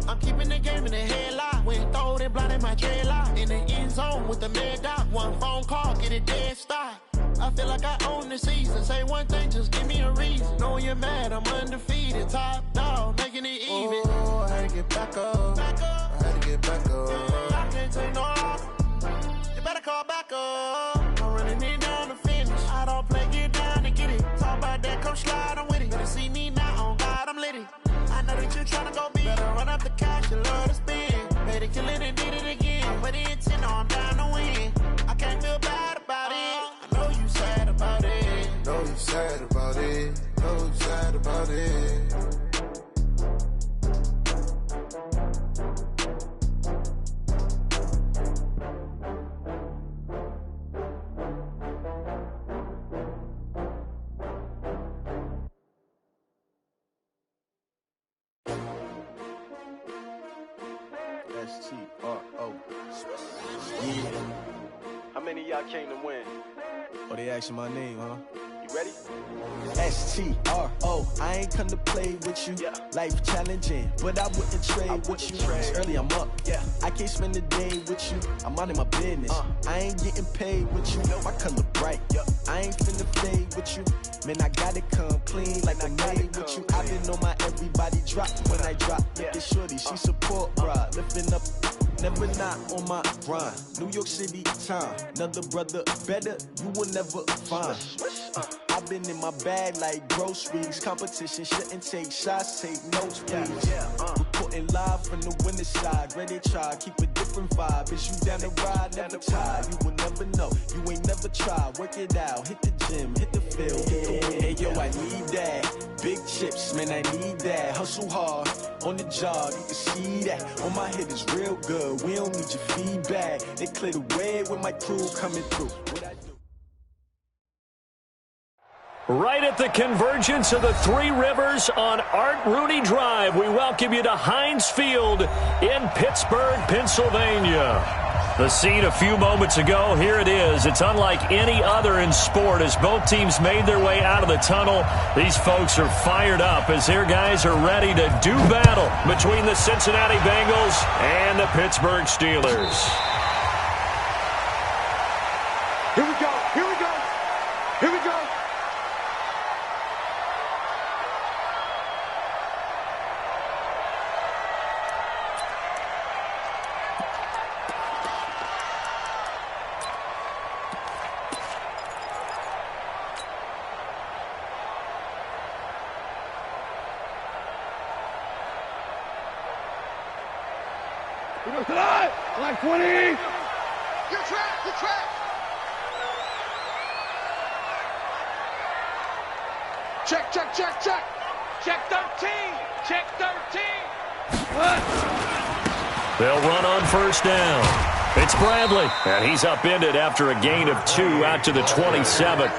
I'm keeping the game in the headlock. Went throwed and blinded my dreadlock. In the end zone with the mad dot. One phone call, get it dead stop. I feel like I own the season. Say one thing, just give me a reason. Know you're mad, I'm undefeated. Top dog, making it even. Oh, I had to get back up. I had to get back up. I can't take no loss. You better call back up. I'm running it down to finish. I don't play, get down to get it. Talk about that, come slide, I'm with it. Better see me now, on God, I'm litty. I know that you're trying to go big. Better run up the cash, you love to spend. Made it, kill it, and did it again. But the intent, no, I'm down to win. I can't feel bad about it. I know you sad about it. Know you sad about it. Know you sad about it. S-T-R-O. Yeah. How many of y'all came to win? Oh, they asking my name, huh? You ready? S-T-R-O. I ain't come to play with you. Yeah. Life challenging, but I wouldn't trade with you. It's early, I'm up. Yeah. I can't spend the day with you. I'm minding my business. I ain't getting paid with you. My color bright. I ain't finna fade with you. Man, I gotta come clean like I'm made with you. I been on my everybody drop when I drop. Look at shorty, she support, bruh. Lifting up, never not on my grind. New York City time, another brother better, you will never find. I've been in my bag like groceries. Competition shouldn't take shots, take notes, please. Reporting live from the winning side. Ready to try, keep a different vibe. Is you down the ride, never tired. You will never know, you ain't never tried. Work it out, hit the gym, hit the field, hit the win. Hey yo, I need that. Big chips, man, I need that. Hustle hard, on the job, you can see that. On my hit is real good, we don't need your feedback. They clear the way with my crew coming through. What I do? Right at the convergence of the Three Rivers on Art Rooney Drive, we welcome you to Heinz Field in Pittsburgh, Pennsylvania. The scene a few moments ago, here it is. It's unlike any other in sport as both teams made their way out of the tunnel. These folks are fired up as their guys are ready to do battle between the Cincinnati Bengals and the Pittsburgh Steelers. Here we go. Here we go. Here we go. Like 20. Your track, your track. Check, check, check, check. Check 13. Check 13. What? They'll run on first down. It's Bradley, and he's upended after a gain of 2 out to the 27.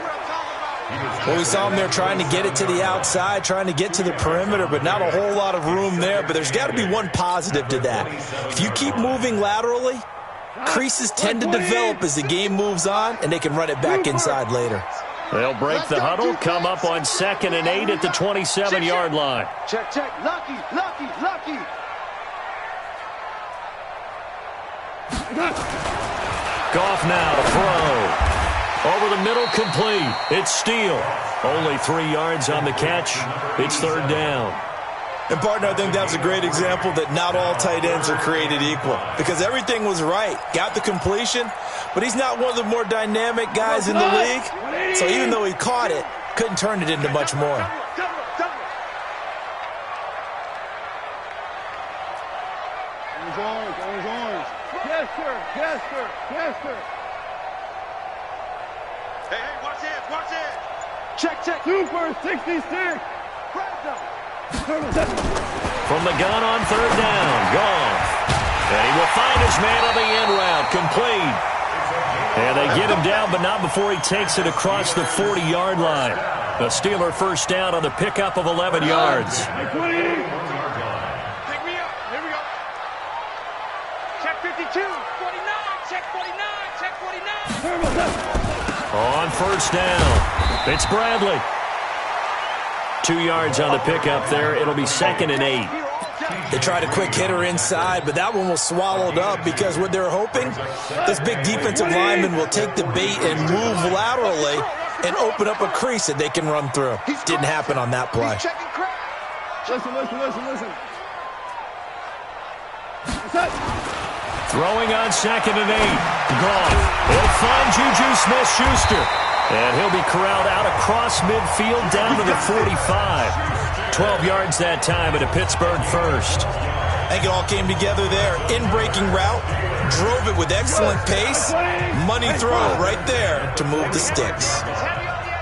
Well, we saw him there trying to get it to the outside, trying to get to the perimeter, but not a whole lot of room there. But there's got to be one positive to that. If you keep moving laterally, creases tend to develop as the game moves on, and they can run it back inside later. They'll break the huddle, come up on 2nd and 8 at the 27-yard line. Check, check. Lucky, lucky, lucky. Goff now to throw. Over the middle, complete. It's Steele. Only 3 yards on the catch. It's 3rd down. And, partner, I think that's a great example that not all tight ends are created equal. Because everything was right. Got the completion, but he's not one of the more dynamic guys in the league. So even though he caught it, couldn't turn it into much more. Orange. Yes, sir. Yes, sir. Yes, sir. Hey, watch it, watch it. Check, check. Super 66. From the gun on 3rd down, Goff. And he will find his man on the end route, complete. And they get him down, but not before he takes it across the 40-yard line. The Steeler first down on the pickup of 11 yards. Pick me up. Here we go. Check 52. 49. Check 49. Check 49. On first down, it's Bradley. 2 yards on the pickup there. It'll be 2nd and 8. They tried a quick hitter inside, but that one was swallowed up because what they're hoping, this big defensive lineman will take the bait and move laterally and open up a crease that they can run through. Didn't happen on that play. Listen. Throwing on 2nd and 8. Gone. He'll find Juju Smith-Schuster. And he'll be corralled out across midfield down to the 45. 12 yards that time at a Pittsburgh first. I think it all came together there. In-breaking route, drove it with excellent pace. Money throw right there to move the sticks.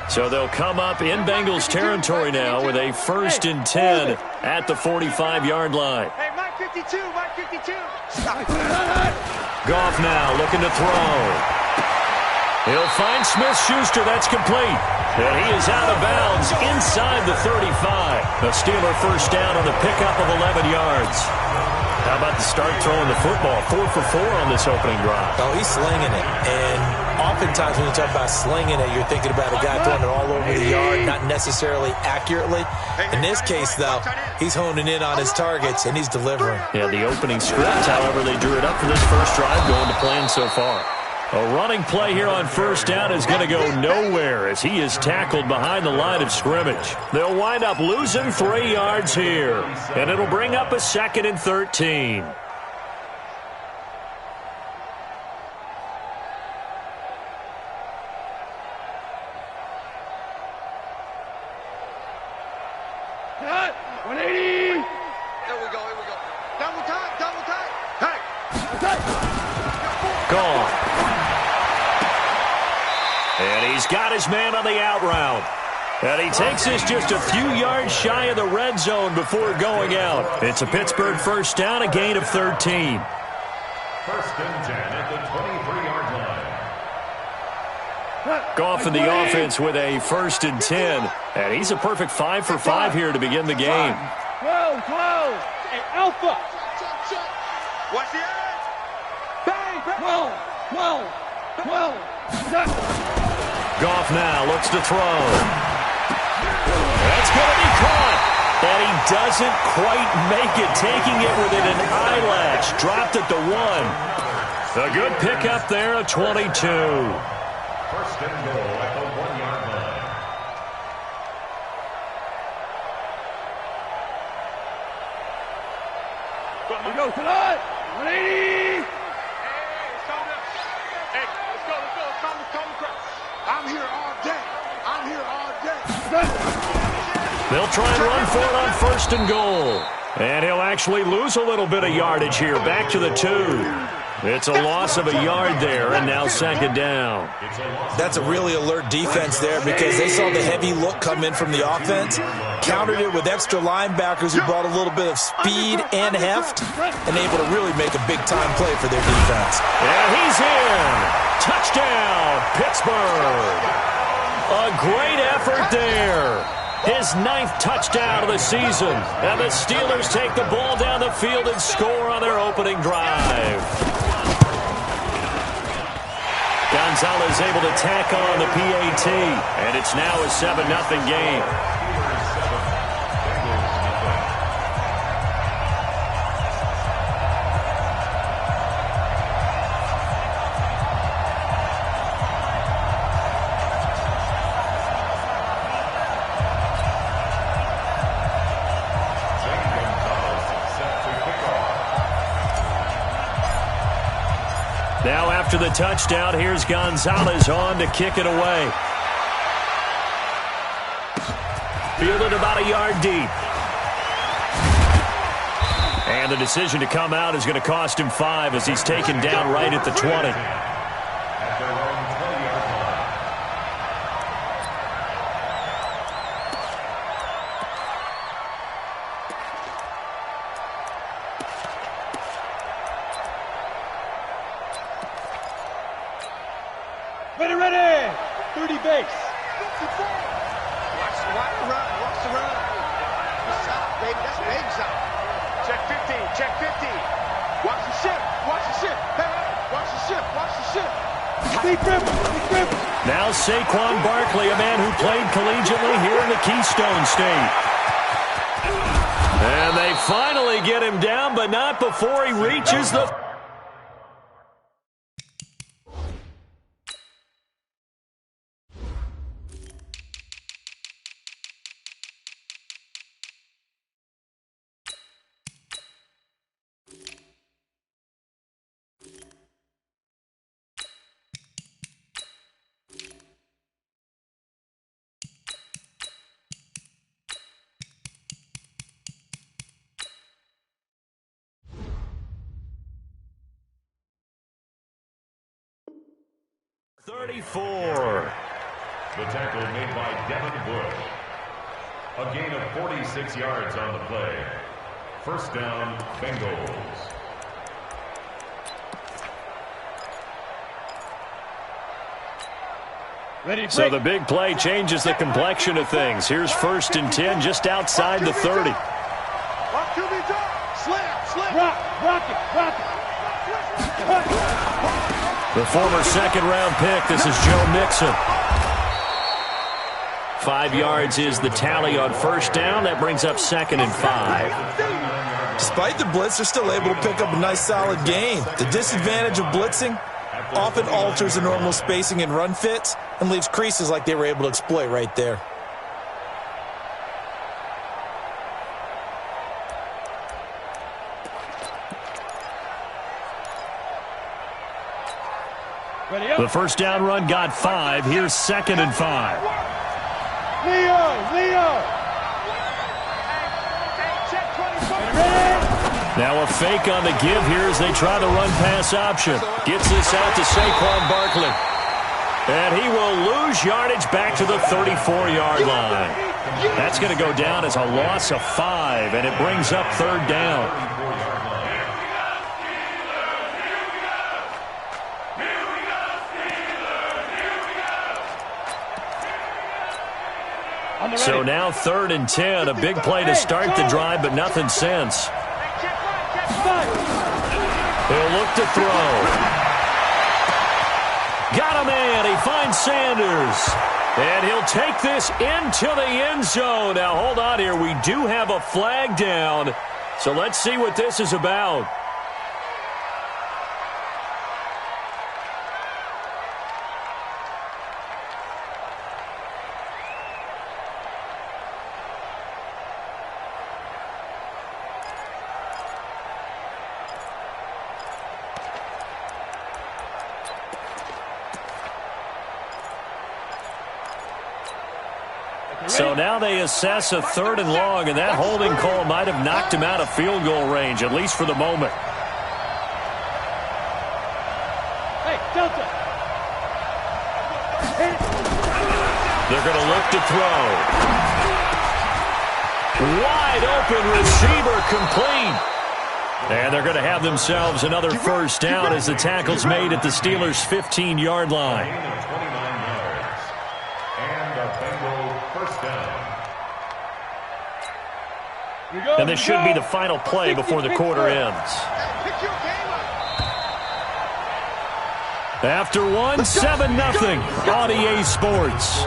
So they'll come up in Bengals territory now with a 1st and 10 at the 45-yard line. Hey, Mike 52, Mike 52. Goff now looking to throw. He'll find Smith-Schuster. That's complete. And he is out of bounds inside the 35. The Steeler first down on the pickup of 11 yards. How about the start throwing the football? 4 for 4 on this opening drive. Oh, he's slinging it. And oftentimes when you talk about slinging it, you're thinking about a guy throwing it all over the yard, not necessarily accurately. In this case, though, he's honing in on his targets, and he's delivering. Yeah, the opening script, however, they drew it up for this first drive, going to plan so far. A running play here on first down is going to go nowhere as he is tackled behind the line of scrimmage. They'll wind up losing 3 yards here, and it'll bring up a 2nd and 13. Cut. 180. Here we go. Double time. Hey. Gone. And he's got his man on the out route. And he takes this just a few yards shy of the red zone before going out. It's a Pittsburgh first down, a gain of 13. 1st and 10 at the 23-yard line. Goff in the offense with a 1st and 10. And he's a perfect 5 for 5 here to begin the game. 12. Hey, Alpha. Watch the edge. Bang. 12. Goff now looks to throw. That's going to be caught. And he doesn't quite make it, taking it within an eyelash. Dropped at the 1. A good pickup there, a 22. 1st and goal at the 1-yard line. We go tonight. 180. Hey, let's go. Come across. I'm here all day. They'll try and run for it on 1st and goal. And he'll actually lose a little bit of yardage here, back to the 2. It's a loss of a yard there, and now 2nd down. That's a really alert defense there because they saw the heavy look come in from the offense, countered it with extra linebackers who brought a little bit of speed and heft, and able to really make a big-time play for their defense. And he's in. Touchdown, Pittsburgh. A great effort there. His 9th touchdown of the season. And the Steelers take the ball down the field and score on their opening drive. Gonzalez able to tack on the PAT. And it's now a 7-0 game. Now after the touchdown, here's Gonzalez on to kick it away. Fielded about a yard deep. And the decision to come out is going to cost him 5 as he's taken down right at the 20. Ready. 30 base. Watch the run. That's out, baby. That's big out. Check 15. Watch the shift. Hey, watch the shift. Big grip. Now Saquon Barkley, a man who played collegiately here in the Keystone State. And they finally get him down, but not before he reaches the... The tackle made by Devin Bush. A gain of 46 yards on the play. First down, Bengals. So the big play changes the complexion of things. Here's 1st and 10 just outside the 30. The former second-round pick, this is Joe Mixon. 5 yards is the tally on first down. That brings up 2nd and 5. Despite the blitz, they're still able to pick up a nice, solid gain. The disadvantage of blitzing often alters the normal spacing and run fits and leaves creases like they were able to exploit right there. The first down run got 5. Here's 2nd and 5. Now a fake on the give here as they try the run-pass option. Gets this out to Saquon Barkley. And he will lose yardage back to the 34-yard line. That's going to go down as a loss of 5, and it brings up 3rd down. So now 3rd and 10, a big play to start the drive, but nothing since. He'll look to throw. Got a man. He finds Sanders. And he'll take this into the end zone. Now, hold on here. We do have a flag down. So let's see what this is about. So now they assess a 3rd and long, and that holding call might have knocked him out of field goal range, at least for the moment. Hey, Delta. They're going to look to throw. Wide open receiver complete. And they're going to have themselves another first down as the tackle's made at the Steelers' 15-yard line. And this should be the final play before the quarter ends. After one, 7-0 on EA Sports.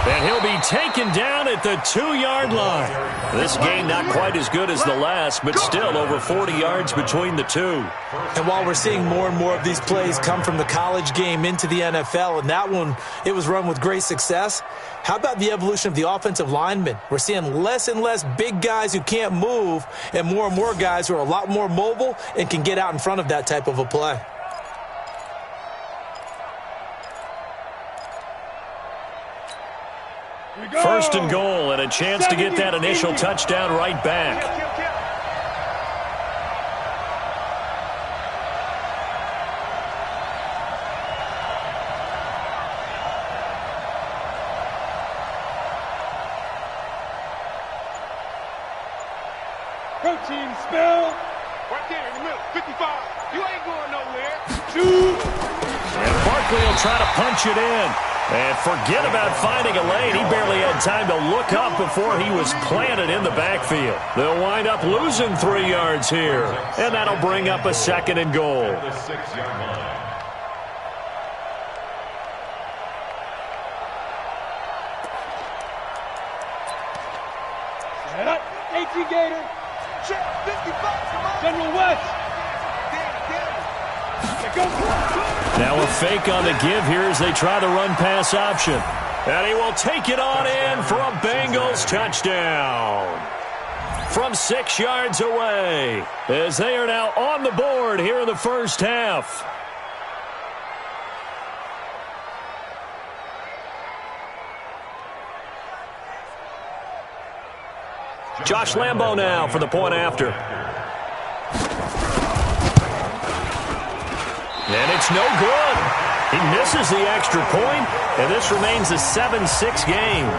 And he'll be taken down at the 2-yard line. This game not quite as good as the last, but still over 40 yards between the two. And while we're seeing more and more of these plays come from the college game into the NFL, and that one, it was run with great success, how about the evolution of the offensive linemen? We're seeing less and less big guys who can't move and more guys who are a lot more mobile and can get out in front of that type of a play. First and goal, and a chance to get that initial touchdown right back. team, spell. Right there in the middle, 55. You ain't going nowhere. And Barkley will try to punch it in. And forget about finding a lane. He barely had time to look up before he was planted in the backfield. They'll wind up losing 3 yards here. And that'll bring up a 2nd and goal. The 6-yard line. Head up, 18 Gator. Check, 55, come on. General West. Now a fake on the give here as they try the run-pass option. And he will take it on in for a Bengals touchdown. From 6 yards away, as they are now on the board here in the first half. Josh Lambo now for the point after. And it's no good. He misses the extra point, and this remains a 7-6 game.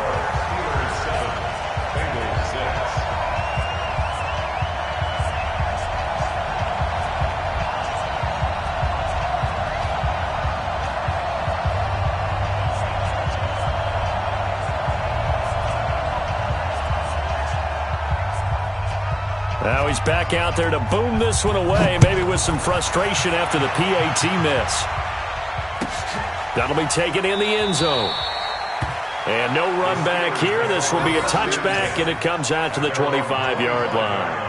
Now he's back out there to boom this one away, maybe with some frustration after the PAT miss. That'll be taken in the end zone. And no run back here. This will be a touchback, and it comes out to the 25-yard line.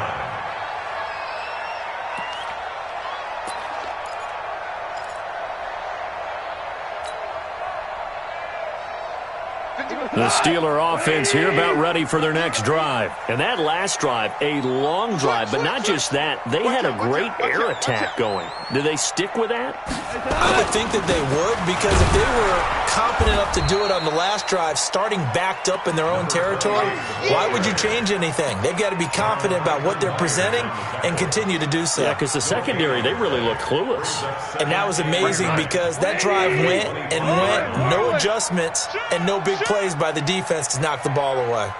The Steeler offense here about ready for their next drive. And that last drive, a long drive, but not just that. They had a great air attack going. Do they stick with that? I would think that they would, because if they were competent enough to do it on the last drive, starting backed up in their own territory, why would you change anything? They've got to be confident about what they're presenting and continue to do so. Yeah, because the secondary, they really look clueless. And that was amazing because that drive went and went, no adjustments and no big plays by the defense to knock the ball away.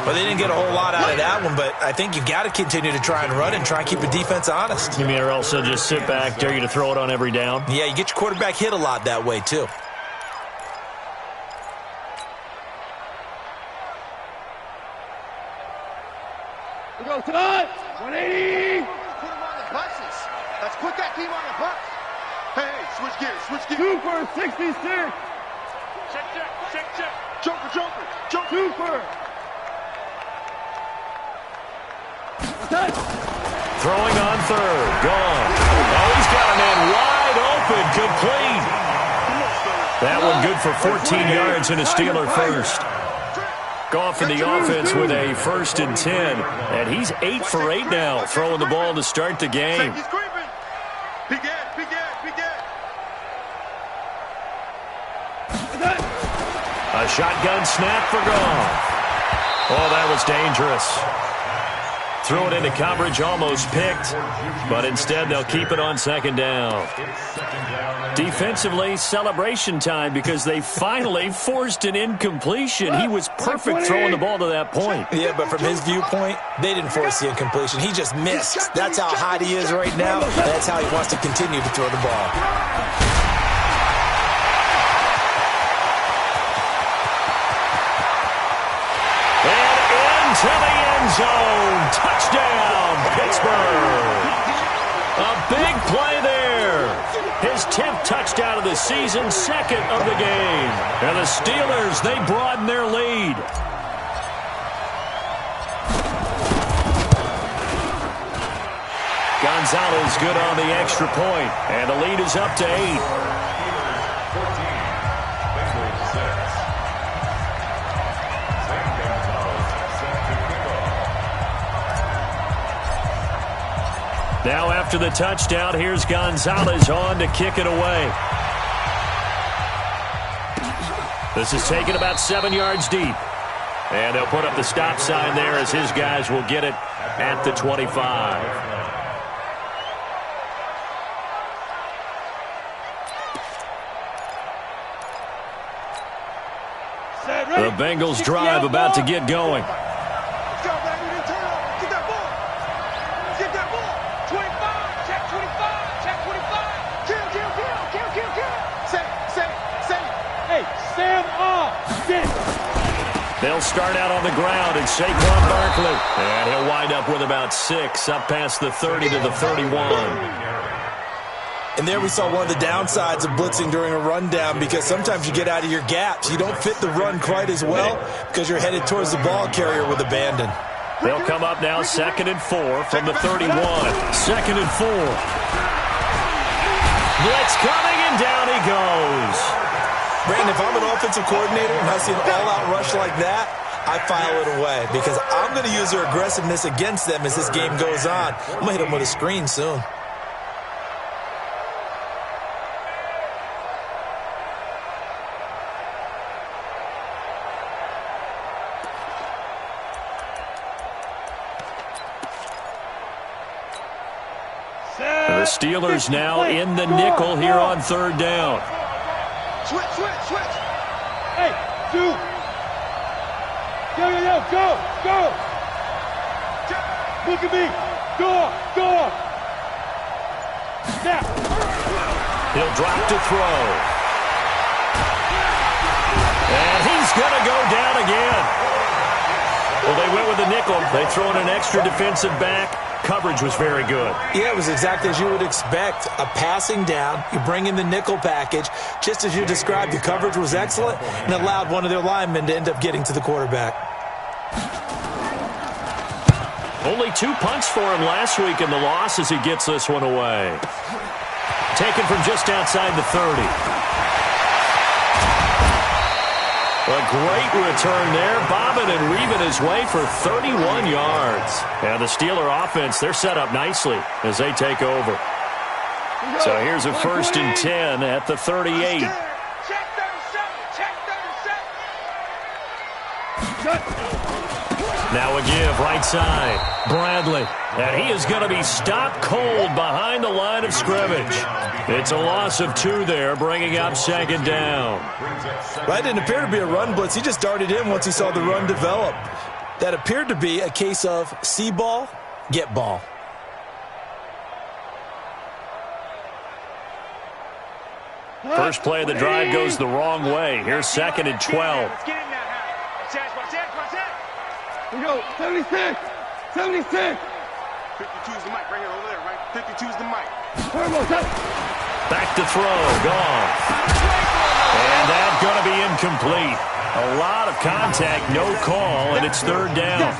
Well, they didn't get a whole lot out of that one, but I think you've got to continue to try and run and try and keep the defense honest. You mean or also just sit back, dare you to throw it on every down? Yeah, you get your quarterback hit a lot that way, too. We go touch. 180. Put him on the buses. Let's put that team on the bus. Hey, switch gears, switch gears. Super 66. Check, check, check, check. Joker, joker, joker. Super. Touch. Throwing on third. Gone. Oh, he's got a man wide open. Complete. That one good for 14 yards and a Steeler first. Goff in the offense with a 1st and 10. And he's 8 for 8 now, throwing the ball to start the game. He's creeping. Begin, begin, begin. A shotgun snap for Goff. Oh, that was dangerous. Threw it into coverage, almost picked, but instead they'll keep it on 2nd down. Defensively, celebration time because they finally forced an incompletion. He was perfect throwing the ball to that point. Yeah, but from his viewpoint, they didn't force the incompletion. He just missed. That's how hot he is right now. That's how he wants to continue to throw the ball. To the end zone. Touchdown, Pittsburgh. A big play there. His 10th touchdown of the season, 2nd of the game. And the Steelers, they broaden their lead. Gonzalez good on the extra point. And the lead is up to 8. Now after the touchdown, here's Gonzalez on to kick it away. This is taken about 7 yards deep. And they'll put up the stop sign there as his guys will get it at the 25. Bengals drive about to get going. Let's go, baby. Turn over. Get that ball. Get that ball. 25. Check 25. Check 25. Kill, kill, kill, kill, kill, kill. Say. Hey, stand up. Sit. They'll start out on the ground, and Saquon Barkley. And he'll wind up with about 6, up past the 30 to the 31. And there we saw one of the downsides of blitzing during a rundown, because sometimes you get out of your gaps. You don't fit the run quite as well because you're headed towards the ball carrier with abandon. They'll come up now 2nd and 4 from the 31. 2nd and 4. Blitz coming, and down he goes. Brandon, if I'm an offensive coordinator and I see an all-out rush like that, I file it away because I'm going to use their aggressiveness against them as this game goes on. I'm going to hit them with a screen soon. The Steelers now in the nickel here on 3rd down. Switch. Hey, dude. Yo, go. Look at me. Go. Snap. He'll drop to throw. And he's going to go down again. Well, they went with the nickel. They throw in an extra defensive back. Coverage was very good. Yeah, it was exactly as you would expect. A passing down, you bring in the nickel package. Just as you described, the coverage was excellent and allowed one of their linemen to end up getting to the quarterback. Only 2 punts for him last week in the loss as he gets this one away. Taken from just outside the 30. A great return there, bobbing and weaving his way for 31 yards. And the Steeler offense, they're set up nicely as they take over. So here's a 1st and 10 at the 38. Check 37. Now a give, right side. Bradley. And he is going to be stopped cold behind the line of scrimmage. It's a loss of 2 there, bringing up 2nd down. That didn't appear to be a run blitz. He just darted in once he saw the run develop. That appeared to be a case of see ball, get ball. First play of the drive goes the wrong way. Here's 2nd and 12. Let's get him now. Watch out. We go. 76. 52's the mic. Bring it over there, right? 52's the mic. Back to throw. Gone. And that's going to be incomplete. A lot of contact, no call, and it's 3rd down.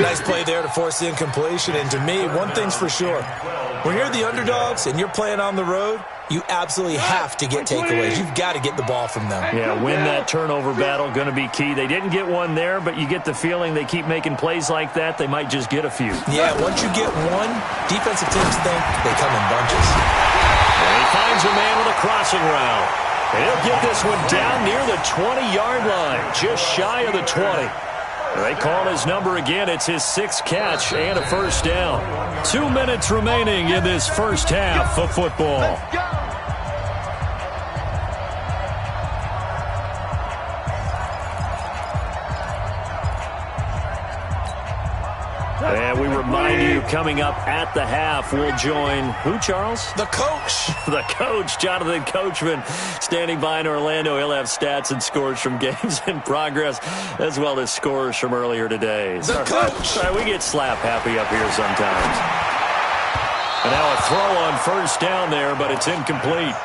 Nice play there to force the incompletion. And to me, one thing's for sure. When you're the underdogs and you're playing on the road, you absolutely have to get takeaways. You've got to get the ball from them. Yeah, win that turnover battle, going to be key. They didn't get one there, but you get the feeling they keep making plays like that, they might just get a few. Yeah, once you get one, defensive teams think they come in bunches. And he finds a man with a crossing route. And he'll get this one down near the 20-yard line, just shy of the 20. They call his number again. It's his 6th catch and a 1st down. 2 minutes remaining in this first half of football. And we remind you, coming up at the half, we'll join who, Charles? The coach. The coach, Jonathan Coachman, standing by in Orlando. He'll have stats and scores from games in progress, as well as scores from earlier today. The coach. Sorry, we get slap happy up here sometimes. And now a throw on 1st down there, but it's incomplete.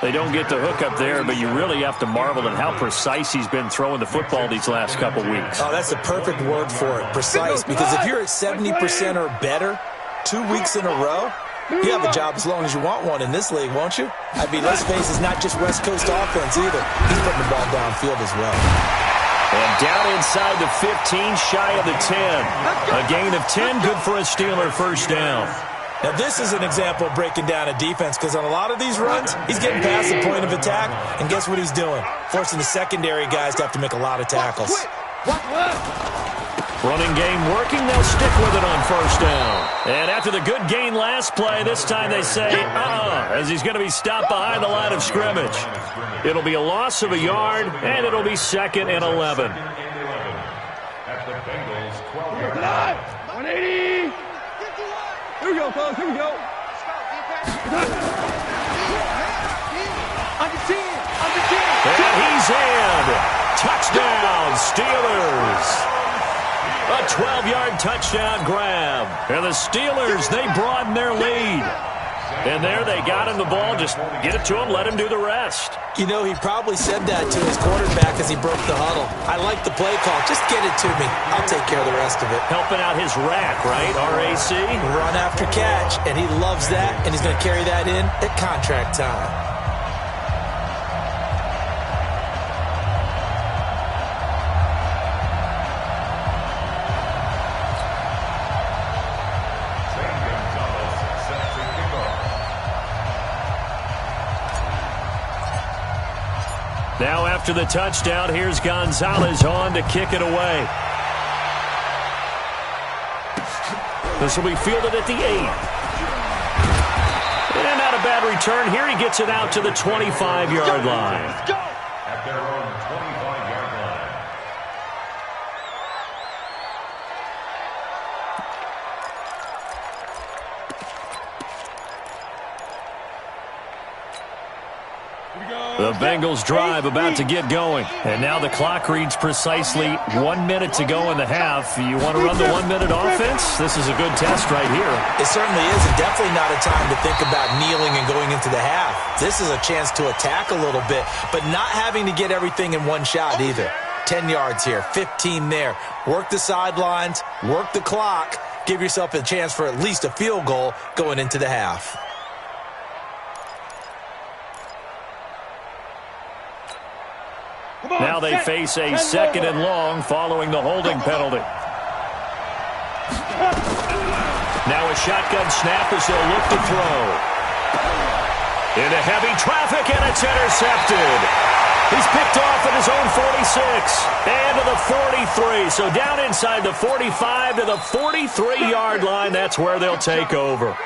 They don't get the hook up there, but you really have to marvel at how precise he's been throwing the football these last couple weeks. Oh, that's the perfect word for it, precise, because if you're at 70% or better 2 weeks in a row, you have a job as long as you want one in this league, won't you? I mean, let's face it, it's not just West Coast offense either. He's putting the ball downfield as well. And down inside the 15, shy of the 10. A gain of 10, good for a Steeler 1st down. Now, this is an example of breaking down a defense, because on a lot of these runs, he's getting past the point of attack, and guess what he's doing? Forcing the secondary guys to have to make a lot of tackles. Running game working. They'll stick with it on first down. And after the good gain last play, this time they say, as he's going to be stopped behind the line of scrimmage. It'll be a loss of a yard, and it'll be 2nd and 11. At the Bengals' 12-yard 180. Here we go, fellas. Here we go. Under 10. And he's in. Touchdown, Steelers. A 12-yard touchdown grab. And the Steelers, they broaden their lead. And there they got him the ball. Just get it to him, let him do the rest. You know, he probably said that to his quarterback as he broke the huddle. I like the play call. Just get it to me. I'll take care of the rest of it. Helping out his rack, right? RAC? Run after catch, and he loves that, and he's going to carry that in at contract time. Now after the touchdown, here's Gonzalez on to kick it away. This will be fielded at the 8. And not a bad return. Here he gets it out to the 25-yard line. At their own 25-yard line. The Bengals drive about to get going. And now the clock reads precisely 1 minute to go in the half. You want to run the 1 minute offense? This is a good test right here. It certainly is, and definitely not a time to think about kneeling and going into the half. This is a chance to attack a little bit, but not having to get everything in one shot either. 10 yards here, 15 there. Work the sidelines, work the clock. Give yourself a chance for at least a field goal going into the half. Now they face a 2nd and long following the holding penalty. Now a shotgun snap as they'll look to throw. Into heavy traffic, and it's intercepted. He's picked off at his own 46 and to the 43. So down inside the 45 to the 43-yard line. That's where they'll take over.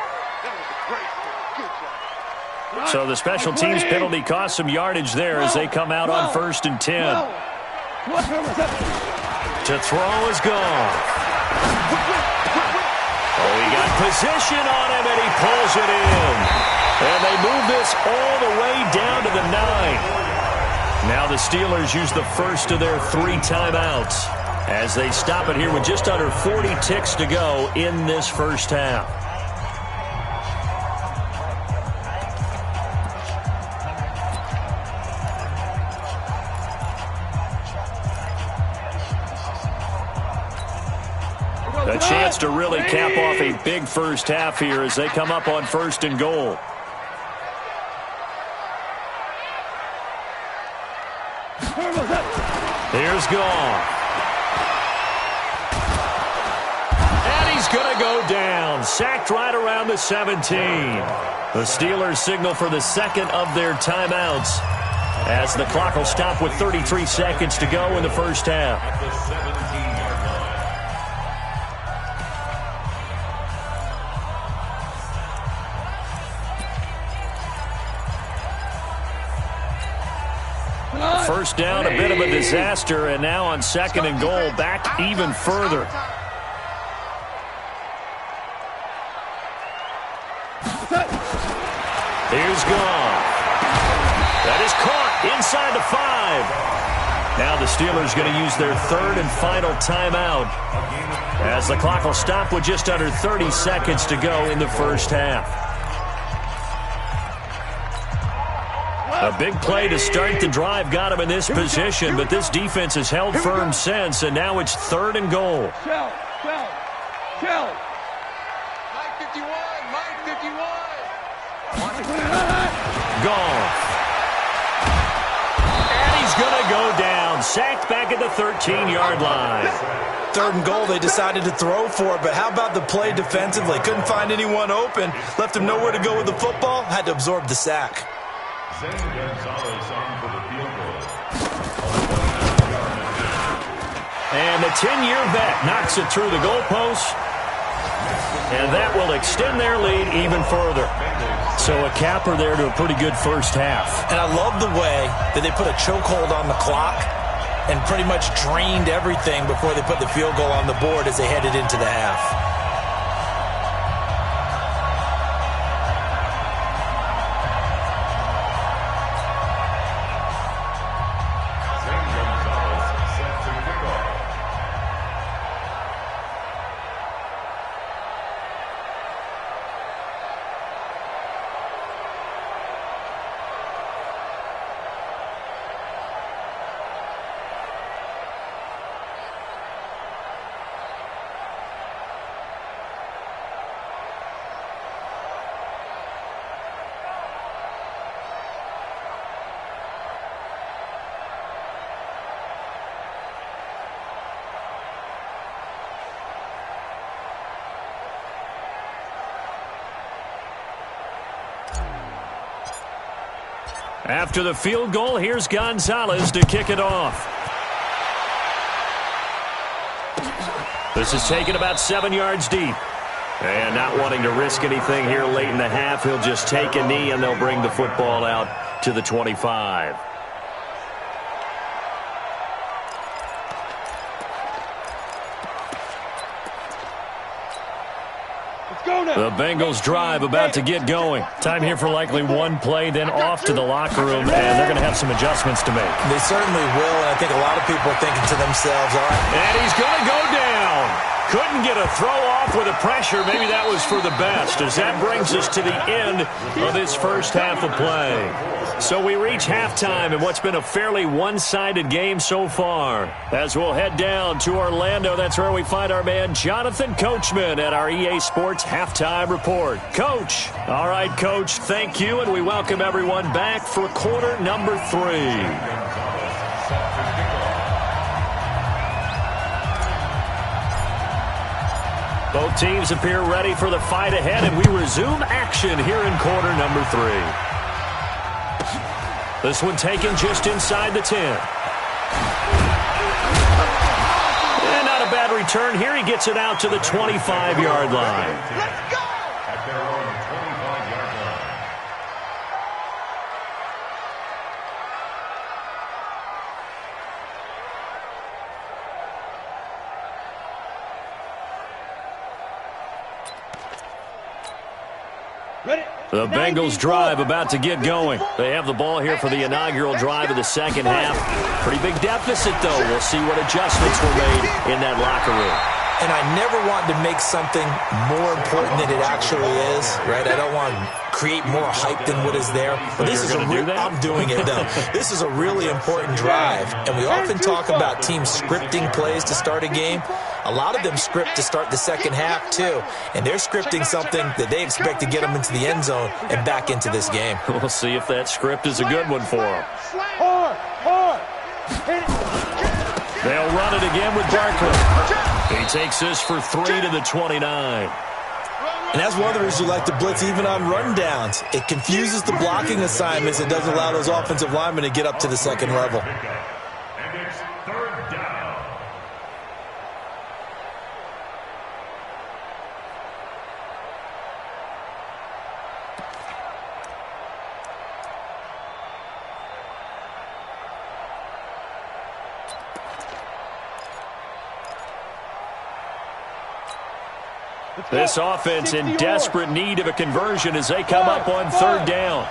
So the special teams penalty cost some yardage there as they come out on 1st and 10. To throw is gone. Oh, he got position on him, and he pulls it in. And they move this all the way down to the 9. Now the Steelers use the first of their 3 timeouts as they stop it here with just under 40 ticks to go in this first half. A chance to really cap off a big first half here as they come up on 1st and goal. Here's Goff. And he's going to go down. Sacked right around the 17. The Steelers signal for the 2nd of their timeouts as the clock will stop with 33 seconds to go in the first half. First down, a bit of a disaster, and now on 2nd and goal, back even further. Here's Goff. That is caught inside the 5. Now the Steelers going to use their 3rd and final timeout as the clock will stop with just under 30 seconds to go in the first half. A big play to start the drive got him in this position, but this defense has held firm since, and now it's 3rd and goal. Mike 51, Mike 51. Goff. And he's going to go down. Sacked back at the 13-yard line. 3rd and goal, they decided to throw for it, but how about the play defensively? Couldn't find anyone open. Left him nowhere to go with the football. Had to absorb the sack. Gonzalez on for the field goal. And the 10-year vet knocks it through the goalpost. And that will extend their lead even further. So a capper there to a pretty good first half. And I love the way that they put a chokehold on the clock and pretty much drained everything before they put the field goal on the board as they headed into the half. After the field goal, here's Gonzalez to kick it off. This is taken about 7 yards deep. And not wanting to risk anything here late in the half, he'll just take a knee and they'll bring the football out to the 25. The Bengals drive about to get going. Time here for likely one play, then off to the locker room, and they're going to have some adjustments to make. They certainly will, and I think a lot of people are thinking to themselves, all right. And he's going to go down. Couldn't get a throw off with the pressure. Maybe that was for the best, as that brings us to the end of this first half of play. So we reach halftime in what's been a fairly one-sided game so far. As we'll head down to Orlando, that's where we find our man Jonathan Coachman at our EA Sports Halftime Report. Coach. All right, Coach, thank you, and we welcome everyone back for quarter number 3. Both teams appear ready for the fight ahead, and we resume action here in quarter number 3. This one taken just inside the 10. And not a bad return here. He gets it out to the 25-yard line. Let's go! At their own 25-yard line. The Bengals drive about to get going. They have the ball here for the inaugural drive of the second half. Pretty big deficit, though. We'll see what adjustments were made in that locker room. And I never want to make something more important than it actually is, right? I don't want to create more hype than what is there. But this is I'm doing it, though. This is a really important drive. And we often talk about teams scripting plays to start a game. A lot of them script to start the second half, too. And they're scripting something that they expect to get them into the end zone and back into this game. We'll see if that script is a good one for them. Hard. They'll run it again with Barkley. He takes this for 3 to the 29. And that's one of the reasons you like to blitz even on rundowns. It confuses the blocking assignments. It doesn't allow those offensive linemen to get up to the second level. And it's third down. This offense in desperate need of a conversion as they come up on third down.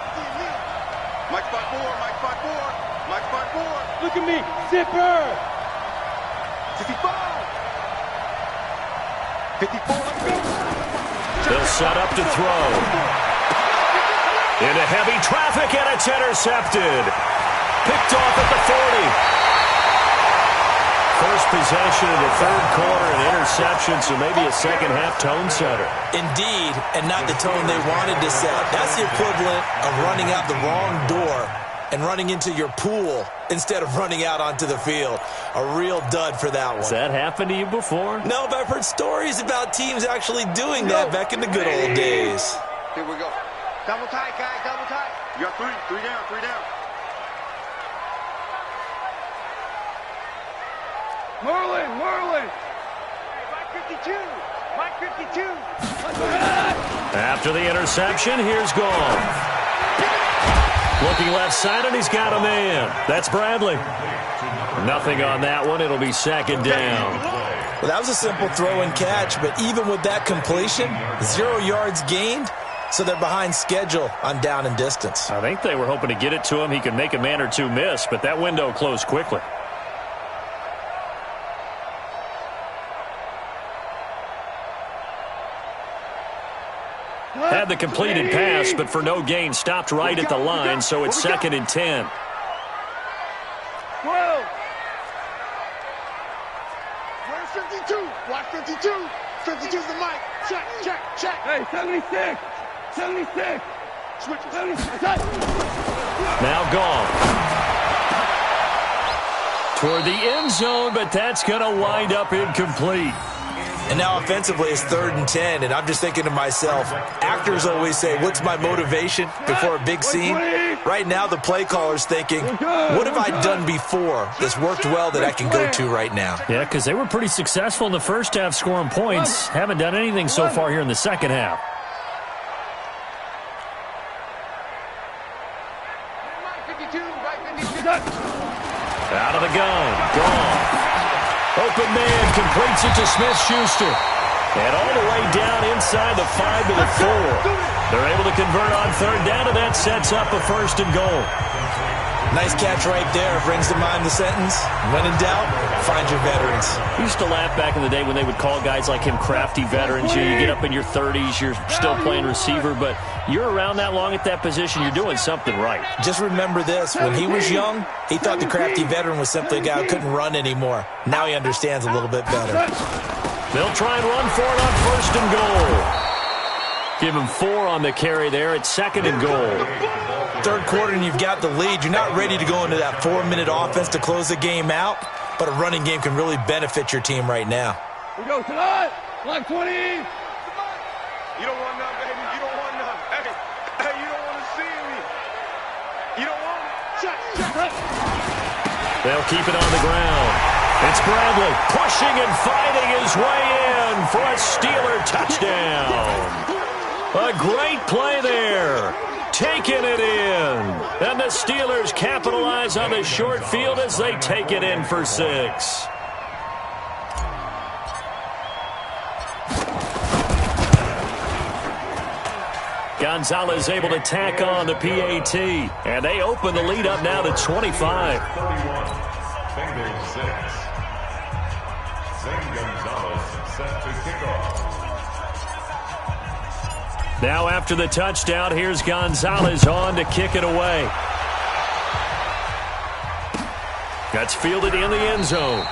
Mike 5-4, Mike 5-4, Mike 5-4. Look at me, zipper. 55. 54, let's go. They'll set up to throw. Into heavy traffic, and it's intercepted. Picked off at the 40. First possession of the third quarter, an interception, so maybe a second-half tone setter. Indeed, and not the tone they wanted to set. That's the equivalent of running out the wrong door and running into your pool instead of running out onto the field. A real dud for that one. Has that happened to you before? No, but I've heard stories about teams actually doing that back in the good old days. Here we go. Double tight, guys, double tight. You got 3 down, 3 down. Merlin. Mike 52. Mike 52. After the interception, here's Gall. Looking left side, and he's got a man. That's Bradley. Nothing on that one. It'll be second down. Well, that was a simple throw and catch, but even with that completion, 0 yards gained, so they're behind schedule on down and distance. I think they were hoping to get it to him. He could make a man or two miss, but that window closed quickly. Had the completed pass, but for no gain, stopped right at the line, so it's second and 10. 12. Where's 52? Block 52. 52's the mic. Check. Hey, 76. 76. Switch. 76. Now gone. Toward the end zone, but that's going to wind up incomplete. And now offensively it's 3rd and 10, and I'm just thinking to myself, actors always say, what's my motivation before a big scene? Right now the play caller's thinking, what have I done before that's worked well that I can go to right now? Yeah, because they were pretty successful in the first half scoring points. Haven't done anything so far here in the second half. Out of the gun. Gone. Open man completes it to Smith-Schuster. And all the way down inside the 5 to the 4. They're able to convert on 3rd down, and that sets up a 1st and goal. Nice catch right there. Brings to mind the sentence, when in doubt, find your veterans. I used to laugh back in the day when they would call guys like him crafty veterans. You get up in your 30s, you're still playing receiver, but you're around that long at that position, you're doing something right. Just remember this. When he was young, he thought the crafty veteran was simply a guy who couldn't run anymore. Now he understands a little bit better. They'll try and run for it on 1st and goal. Give him 4 on the carry there. It's 2nd and goal. 3rd quarter and you've got the lead. You're not ready to go into that 4-minute offense to close the game out, but a running game can really benefit your team right now. We go tonight. Block 20. You don't want none, baby. You don't want none. Hey, you don't want to see me. You don't want it. Check. They'll keep it on the ground. It's Bradley pushing and fighting his way in for a Steeler touchdown. A great play there. Taking it in. And the Steelers capitalize on the short field as they take it in for 6. Gonzalez able to tack on the PAT. And they open the lead up now to 25. 31. Bengals 6. Zane Gonzalez set to kick off. Now after the touchdown, here's Gonzalez on to kick it away. That's fielded in the end zone.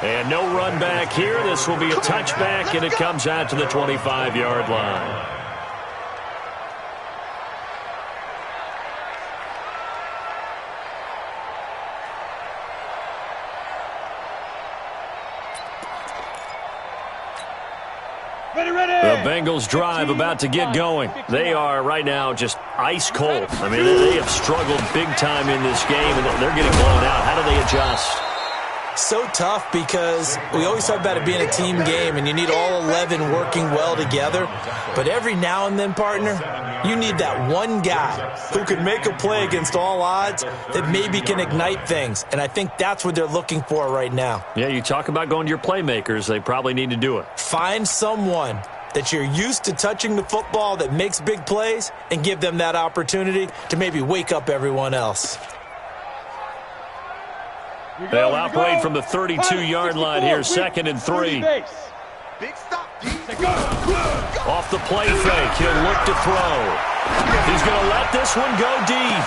And no run back here. This will be a touchback, and it comes out to the 25-yard line. The Bengals drive about to get going. They are right now just ice cold. I mean, they have struggled big time in this game, and they're getting blown out. How do they adjust? So tough because we always talk about it being a team game, and you need all 11 working well together. But every now and then, partner, you need that one guy who can make a play against all odds that maybe can ignite things. And I think that's what they're looking for right now. Yeah, you talk about going to your playmakers. They probably need to do it. Find someone that you're used to touching the football that makes big plays and give them that opportunity to maybe wake up everyone else. They'll operate from the 32-yard line here, 2nd and 3. Big stop. Off the play fake, he'll look to throw. He's going to let this one go deep.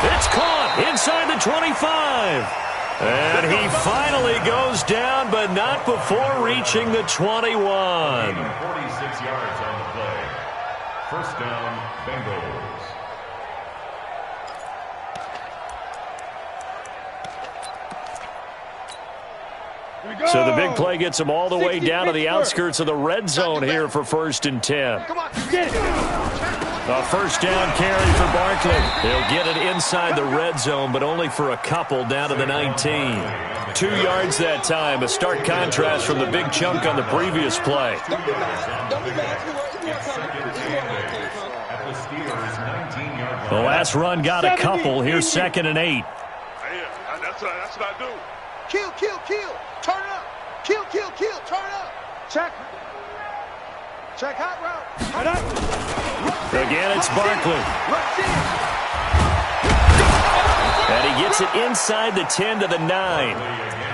It's caught inside the 25. And he finally goes down, but not before reaching the 21. 46 yards on the play. 1st down, Bengals. So the big play gets him all the way down to the outskirts of the red zone here for 1st and 10. Come on, get it. A first down carry for Barkley. He'll get it inside the red zone, but only for a couple down to the 19. 2 yards that time, a stark contrast from the big chunk on the previous play. The last run got a couple. Here's 2nd and 8. That's what I do. Kill, kill, kill. Turn it up. Kill, kill, kill. Turn it up. Check. Check hot route. Again, it's Barkley. And he gets it inside the 10 to the 9.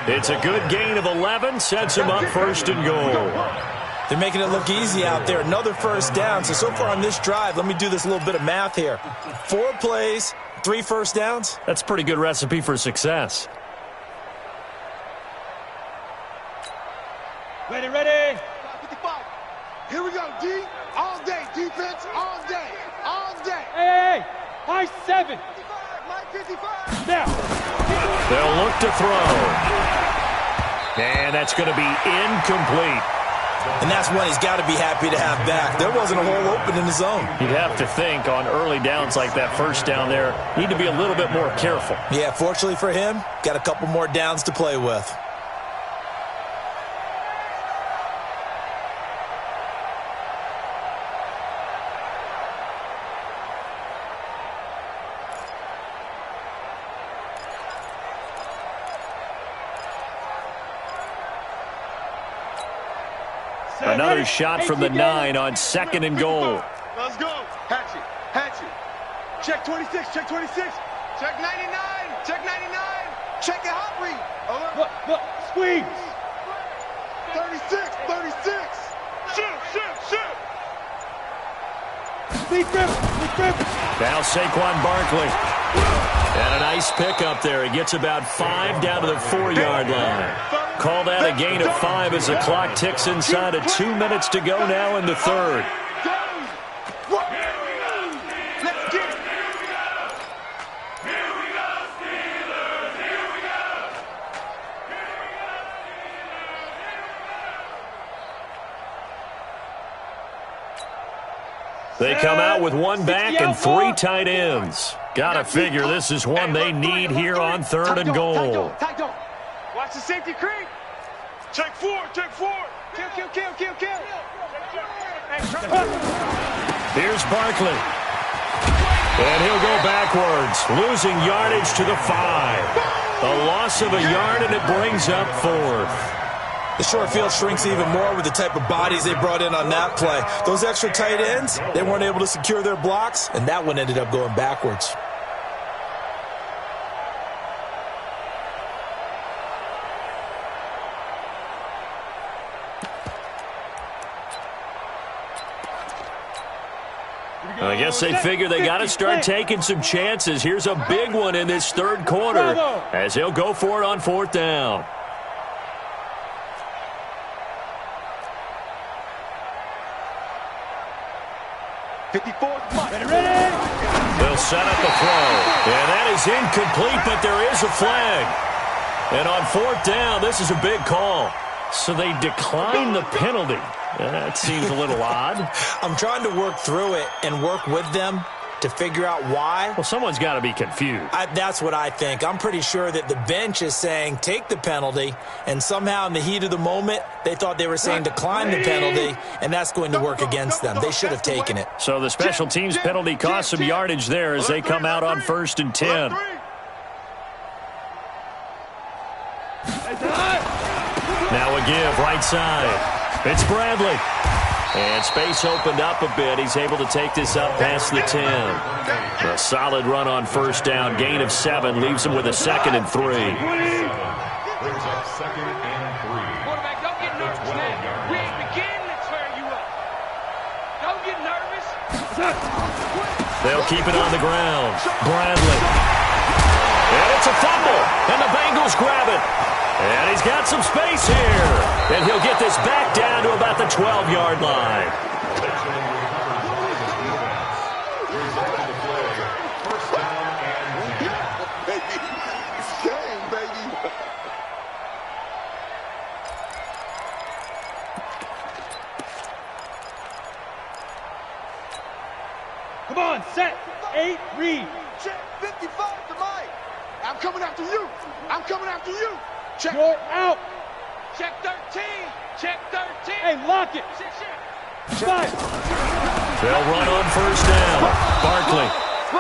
It's a good gain of 11, sets him up 1st and goal. They're making it look easy out there. Another first down. So far on this drive, let me do this little bit of math here. 4 plays, 3 first downs. That's a pretty good recipe for success. Ready, ready. 55. Here we go, D. All day. Defense, all day. All day. Hey, high 7. 55. Now. They'll look to throw. And that's going to be incomplete. And that's one he's got to be happy to have back. There wasn't a hole open in the zone. You'd have to think on early downs like that first down there, need to be a little bit more careful. Yeah, fortunately for him, got a couple more downs to play with. Another shot from the 9 on 2nd and goal. Let's go. Hatchet. Hatchet. Check 26. Check 26. Check 99. Check 99. Check it hot read. Look. Squeeze. 36. 36. Shoot. Speed grip. Now Saquon Barkley. And a nice pickup there. He gets about 5 down to the 4-yard line. Call that a gain of 5 as the clock ticks inside of 2 minutes to go now in the 3rd. Let's get it. They come out with 1 back and 3 tight ends. Gotta figure this is one they need here on 3rd and goal. Watch the safety creep. Check 4. Check 4. Kill. Here's Barkley. And he'll go backwards, losing yardage to the 5. A loss of a yard, and it brings up 4th. The short field shrinks even more with the type of bodies they brought in on that play. Those extra tight ends, they weren't able to secure their blocks, and that one ended up going backwards. I guess they figure they got to start taking some chances. Here's a big one in this 3rd quarter as he'll go for it on 4th down. They'll set up the throw. And that is incomplete, but there is a flag. And on 4th down, this is a big call. So they decline the penalty. That seems a little odd. I'm trying to work through it and work with them to figure out why. Well, someone's got to be confused. That's what I think. I'm pretty sure that the bench is saying take the penalty, and somehow in the heat of the moment, they thought they were saying decline the penalty, and that's going to work against them. They should have taken it. So the special teams penalty cost some yardage there as they come out on 1st and 10. Now a give, right side. It's Bradley. And space opened up a bit. He's able to take this up past the 10. A solid run on 1st down. Gain of 7 leaves him with a 2nd and 3. Brings up 2nd and 3. Quarterback, don't get nervous, man. We ain't beginning to tear you up. Don't get nervous. They'll keep it on the ground. Bradley. And it's a fumble. And the Bengals grab it. And he's got some space here. And he'll get this back down to about the 12-yard line. on, set, 8, read. Check 55 to Mike. I'm coming after you. I'm coming after you. Check. You're out. Check 13. Check 13. Hey, lock it. Five. They'll run on first down. Barkley.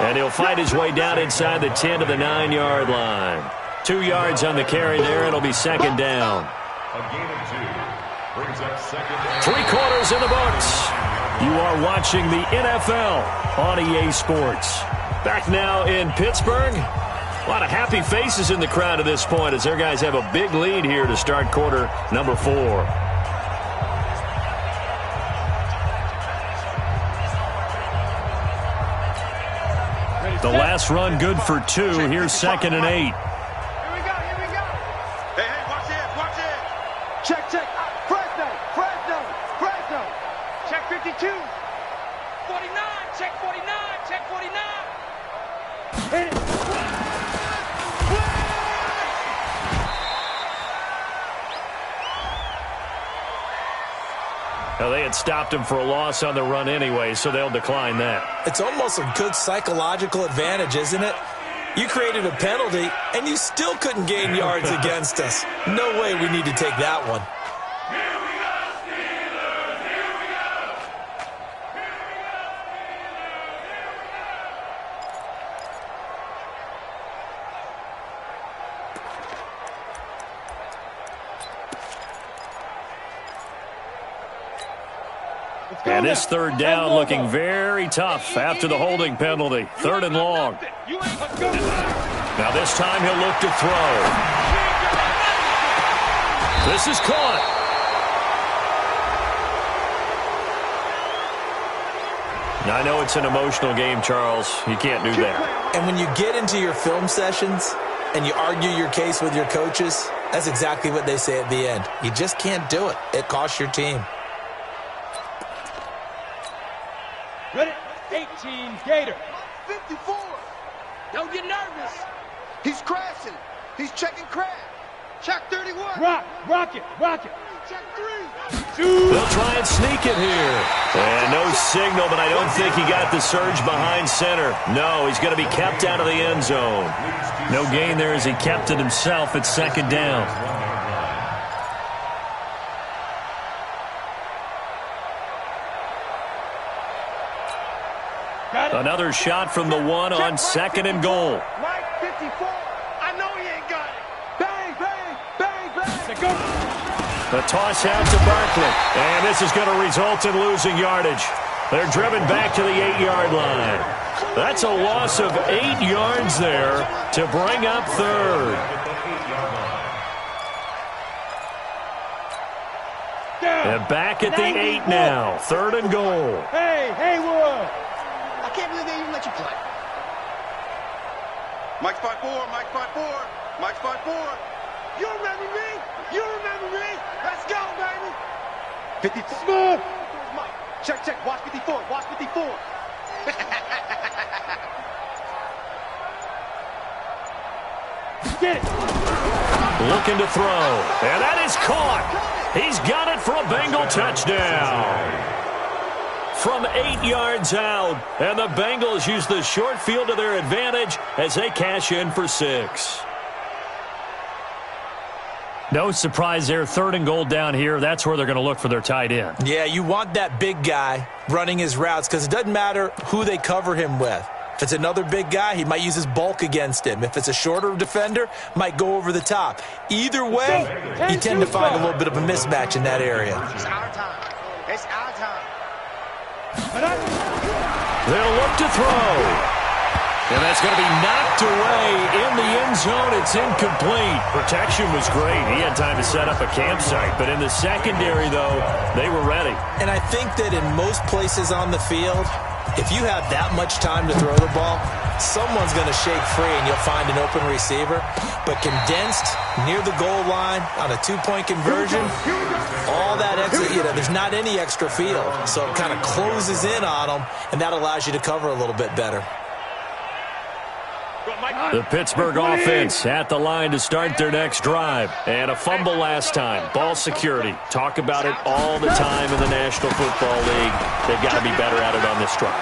And he'll fight his way down inside the 10 to the 9-yard line. 2 yards on the carry there. It'll be second down. A gain of 2 brings up second down. 3 quarters in the books. You are watching the NFL on EA Sports. Back now in Pittsburgh. A lot of happy faces in the crowd at this point as their guys have a big lead here to start quarter number 4. The last run good for 2. Here's second and 8. Here we go. Here we go. Hey, watch it. Check. Fresno. Check 52. 49. Check 49. Check 49. Hit it. Now, they had stopped him for a loss on the run anyway, so they'll decline that. It's almost a good psychological advantage, isn't it? You created a penalty, and you still couldn't gain yards against us. No way we need to take that one. And this third down looking very tough after the holding penalty. 3rd and long. Now this time he'll look to throw. This is caught. Now, I know it's an emotional game, Charles. You can't do that. And when you get into your film sessions and you argue your case with your coaches, that's exactly what they say at the end. You just can't do it. It costs your team. Ready? 18, Gator. 54. Don't get nervous. He's crashing. He's checking crash. Check 31. Rock it. Check 3. 2. They'll try and sneak it here. And no signal, but I don't think he got the surge behind center. No, he's going to be kept out of the end zone. No gain there as he kept it himself at second down. Another shot from the 1 on 2nd and goal. Mike 54. I know he ain't got it. Bang. Go. The toss out to Barkley. And this is going to result in losing yardage. They're driven back to the 8-yard line. That's a loss of 8 yards there to bring up 3rd. And back at the 8 now. 3rd and goal. Hey, Haywood. I can't believe they even let you play. Mike spot 4. You remember me? Let's go, baby. 50. Smooth. Mike. Check. Watch 54. Get it. Looking to throw. And that is caught. He's got it for a Bengal touchdown. From 8 yards out, and the Bengals use the short field to their advantage as they cash in for 6. No surprise there, 3rd and goal down here. That's where they're going to look for their tight end. Yeah, you want that big guy running his routes because it doesn't matter who they cover him with. If it's another big guy, he might use his bulk against him. If it's a shorter defender, might go over the top. Either way, you tend to find a little bit of a mismatch in that area. It's our time. They'll look to throw. And that's going to be knocked away in the end zone. It's incomplete. Protection was great. He had time to set up a campsite. But in the secondary, though, they were ready. And I think that in most places on the field, if you have that much time to throw the ball, someone's going to shake free and you'll find an open receiver. But condensed near the goal line on a 2-point conversion, all that extra, there's not any extra field. So it kind of closes in on them, and that allows you to cover a little bit better. The Pittsburgh offense at the line to start their next drive. And a fumble last time. Ball security. Talk about it all the time in the National Football League. They've got to be better at it on this drive.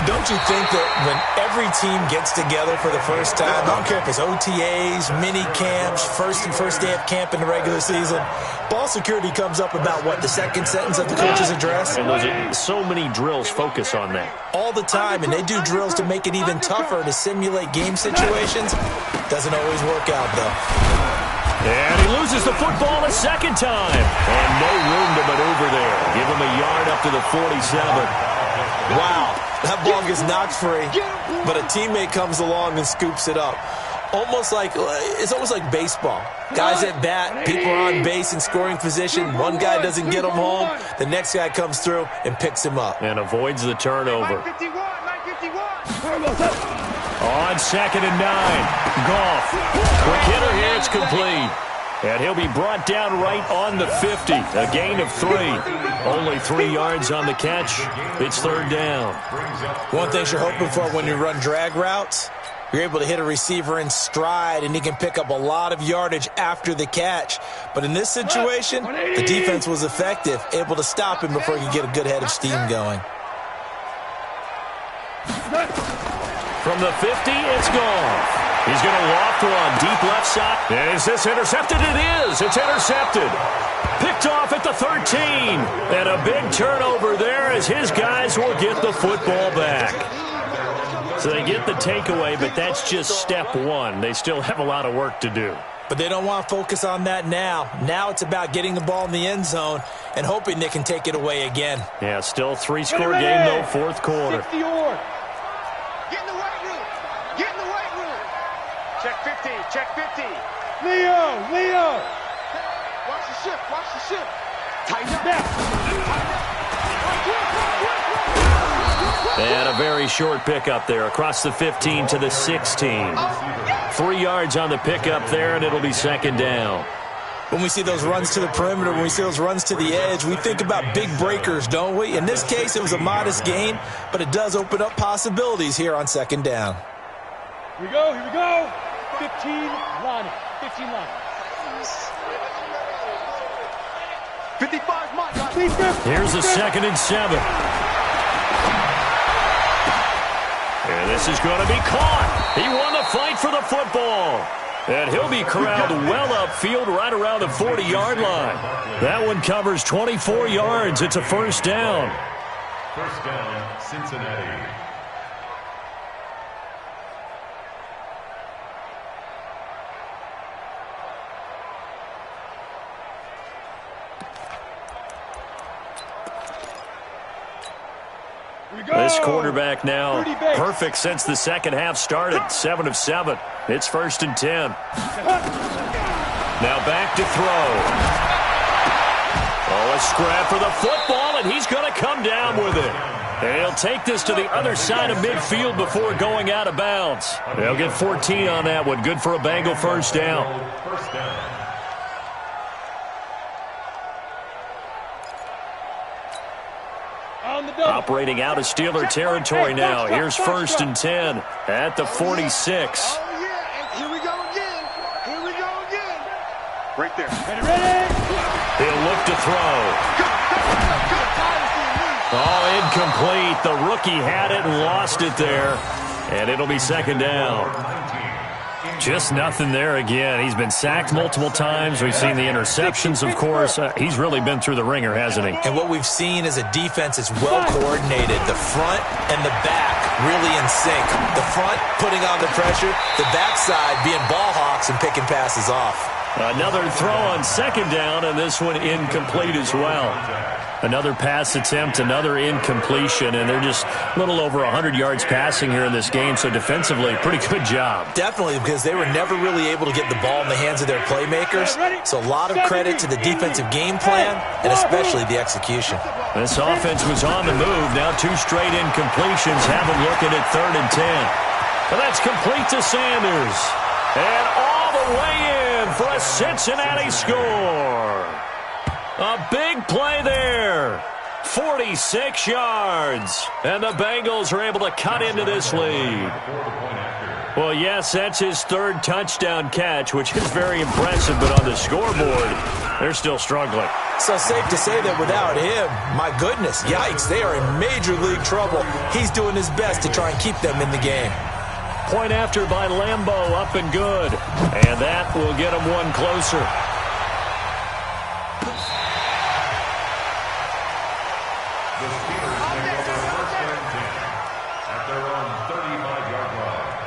Don't you think that when every team gets together for the first time, I don't care if it's OTAs, mini camps, first day of camp in the regular season, ball security comes up about, what, the second sentence of the coach's address? And so many drills focus on that. All the time, and they do drills to make it even tougher to simulate game situations. Doesn't always work out, though. And he loses the football a second time. And no room to maneuver there. Give him a yard up to the 47. Wow, that ball gets knocked free, but a teammate comes along and scoops it up. It's almost like baseball. Guys at bat, people are on base in scoring position. One guy doesn't get him home. The next guy comes through and picks him up. And avoids the turnover. On 2nd and 9. Goff. Quick hitter here. It's complete. And he'll be brought down right on the 50. A gain of 3. Only 3 yards on the catch. It's 3rd down. One thing you're hoping for when you run drag routes, you're able to hit a receiver in stride, and he can pick up a lot of yardage after the catch. But in this situation, the defense was effective, able to stop him before he could get a good head of steam going. From the 50, it's Goff. He's going to loft one deep left side. And is this intercepted? It is. It's intercepted. Picked off at the 13. And a big turnover there as his guys will get the football back. So they get the takeaway, but that's just step one. They still have a lot of work to do. But they don't want to focus on that now. Now it's about getting the ball in the end zone and hoping they can take it away again. Yeah, still a 3-score game, though, 4th quarter. 60 yard. Get in the weight room. Get in the weight room. Check 50. Check 50. Leo. Watch the shift. Watch the shift. Tighten up. And a very short pickup there across the 15 to the 16. 3 yards on the pickup there, and it'll be 2nd down. When we see those runs to the perimeter, when we see those runs to the edge, we think about big breakers, don't we? In this case, it was a modest gain, but it does open up possibilities here on 2nd down. Here we go. 15 line. 15 line. 55 Mike. Here's a 2nd and 7. And this is going to be caught. He won the fight for the football. And he'll be corralled well upfield right around the 40-yard line. That one covers 24 yards. It's a 1st down. 1st down, Cincinnati. This quarterback now perfect since the second half started. 7 of 7. It's 1st and 10. Now back to throw. Oh, a scrap for the football, and he's going to come down with it. And he'll take this to the other side of midfield before going out of bounds. They'll get 14 on that one. Good for a Bengal 1st down. 1st down. Operating out of Steeler territory now. Here's 1st and 10 at the 46. Oh, yeah. And here we go again. Right there. Ready. He'll look to throw. Oh, incomplete. The rookie had it and lost it there. And it'll be 2nd down. Just nothing there again. He's been sacked multiple times. We've seen the interceptions, of course. He's really been through the ringer, hasn't he? And what we've seen is a defense that's well coordinated. The front and the back really in sync. The front putting on the pressure. The backside being ball hawks and picking passes off. Another throw on 2nd down, and this one incomplete as well. Another pass attempt, another incompletion, and they're just a little over 100 yards passing here in this game, so defensively, pretty good job. Definitely, because they were never really able to get the ball in the hands of their playmakers, so a lot of credit to the defensive game plan and especially the execution. This offense was on the move. Now 2 straight incompletions have them looking at 3rd and 10. And that's complete to Sanders. And all the way in for a Cincinnati score. A big play there. 46 yards. And the Bengals are able to cut into this lead. Well, yes, that's his 3rd touchdown catch, which is very impressive. But on the scoreboard, they're still struggling. So safe to say that without him, my goodness, yikes, they are in major league trouble. He's doing his best to try and keep them in the game. Point after by Lambeau, up and good. And that will get him one closer. The Steelers take over first and 10 at their own 35-yard line.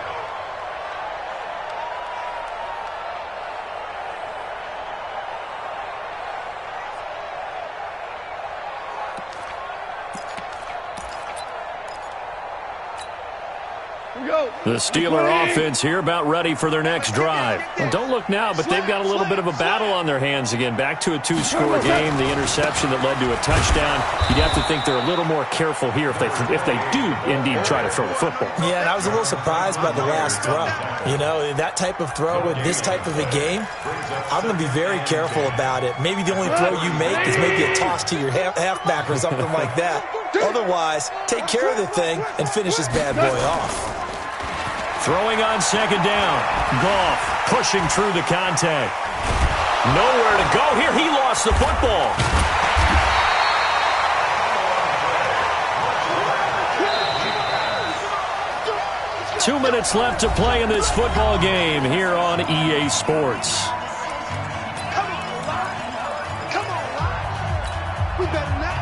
The Steeler offense here about ready for their next drive. And don't look now, but they've got a little bit of a battle on their hands again. Back to a two-score game, the interception that led to a touchdown. You'd have to think they're a little more careful here if they do indeed try to throw the football. Yeah, and I was a little surprised by the last throw. You know, that type of throw in this type of a game, I'm going to be very careful about it. Maybe the only throw you make is maybe a toss to your halfback or something like that. Otherwise, take care of the thing and finish this bad boy off. Throwing on second down. Goff pushing through the contact. Nowhere to go here. He lost the football. Two minutes left to play in this football game here on EA Sports. Come on, we better not.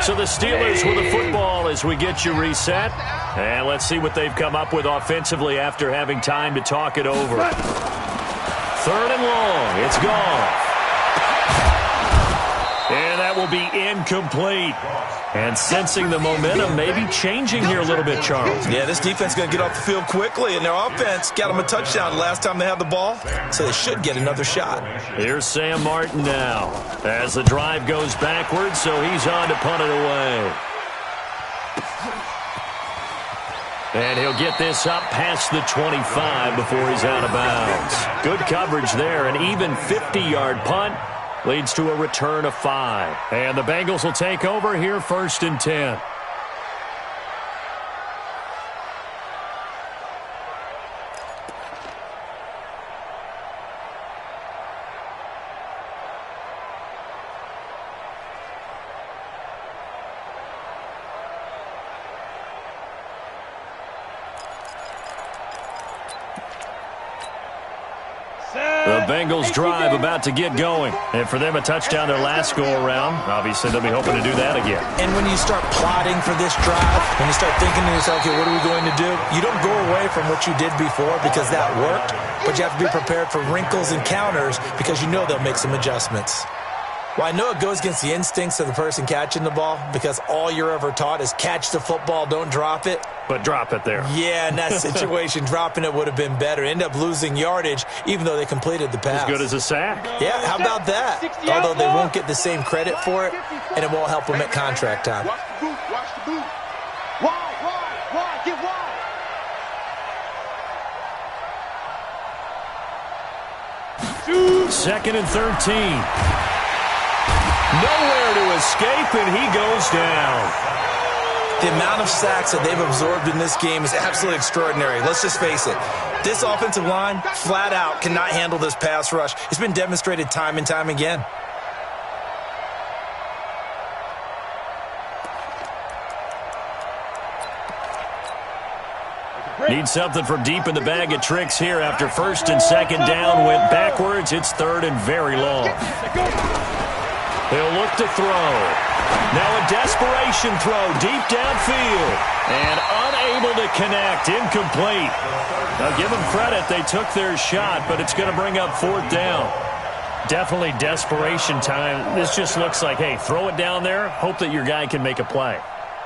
So the Steelers with the football as we get you reset. And let's see what they've come up with offensively after having time to talk it over. Third and long. It's gone. And that will be incomplete. And sensing the momentum maybe changing here a little bit, Charles. Yeah, this defense is going to get off the field quickly, and their offense got them a touchdown the last time they had the ball, so they should get another shot. Here's Sam Martin now as the drive goes backwards, so he's on to punt it away. And he'll get this up past the 25 before he's out of bounds. Good coverage there, an even 50-yard punt. Leads to a return of 5. And the Bengals will take over here first and 10. The Bengals drive about to get going. And for them, a touchdown their last go-around. Obviously, they'll be hoping to do that again. And when you start plotting for this drive, when you start thinking to yourself, okay, what are we going to do? You don't go away from what you did before because that worked, but you have to be prepared for wrinkles and counters because you know they'll make some adjustments. Well, I know it goes against the instincts of the person catching the ball because all you're ever taught is catch the football, don't drop it. But drop it there. Yeah, in that situation, dropping it would have been better. End up losing yardage, even though they completed the pass. As good as a sack. Yeah, how about that? Although they won't get the same credit for it, and it won't help them at contract time. Watch the boot, watch the boot. Wide, get wide. Second and 13. Nowhere to escape, and he goes down. The amount of sacks that they've absorbed in this game is absolutely extraordinary. Let's just face it. This offensive line, flat out, cannot handle this pass rush. It's been demonstrated time and time again. Need something from deep in the bag of tricks here after first and second down went backwards. It's third and very long. He'll look to throw. Now a desperation throw deep downfield. And unable to connect. Incomplete. Now give them credit. They took their shot, but it's going to bring up fourth down. Definitely desperation time. This just looks like, hey, throw it down there. Hope that your guy can make a play.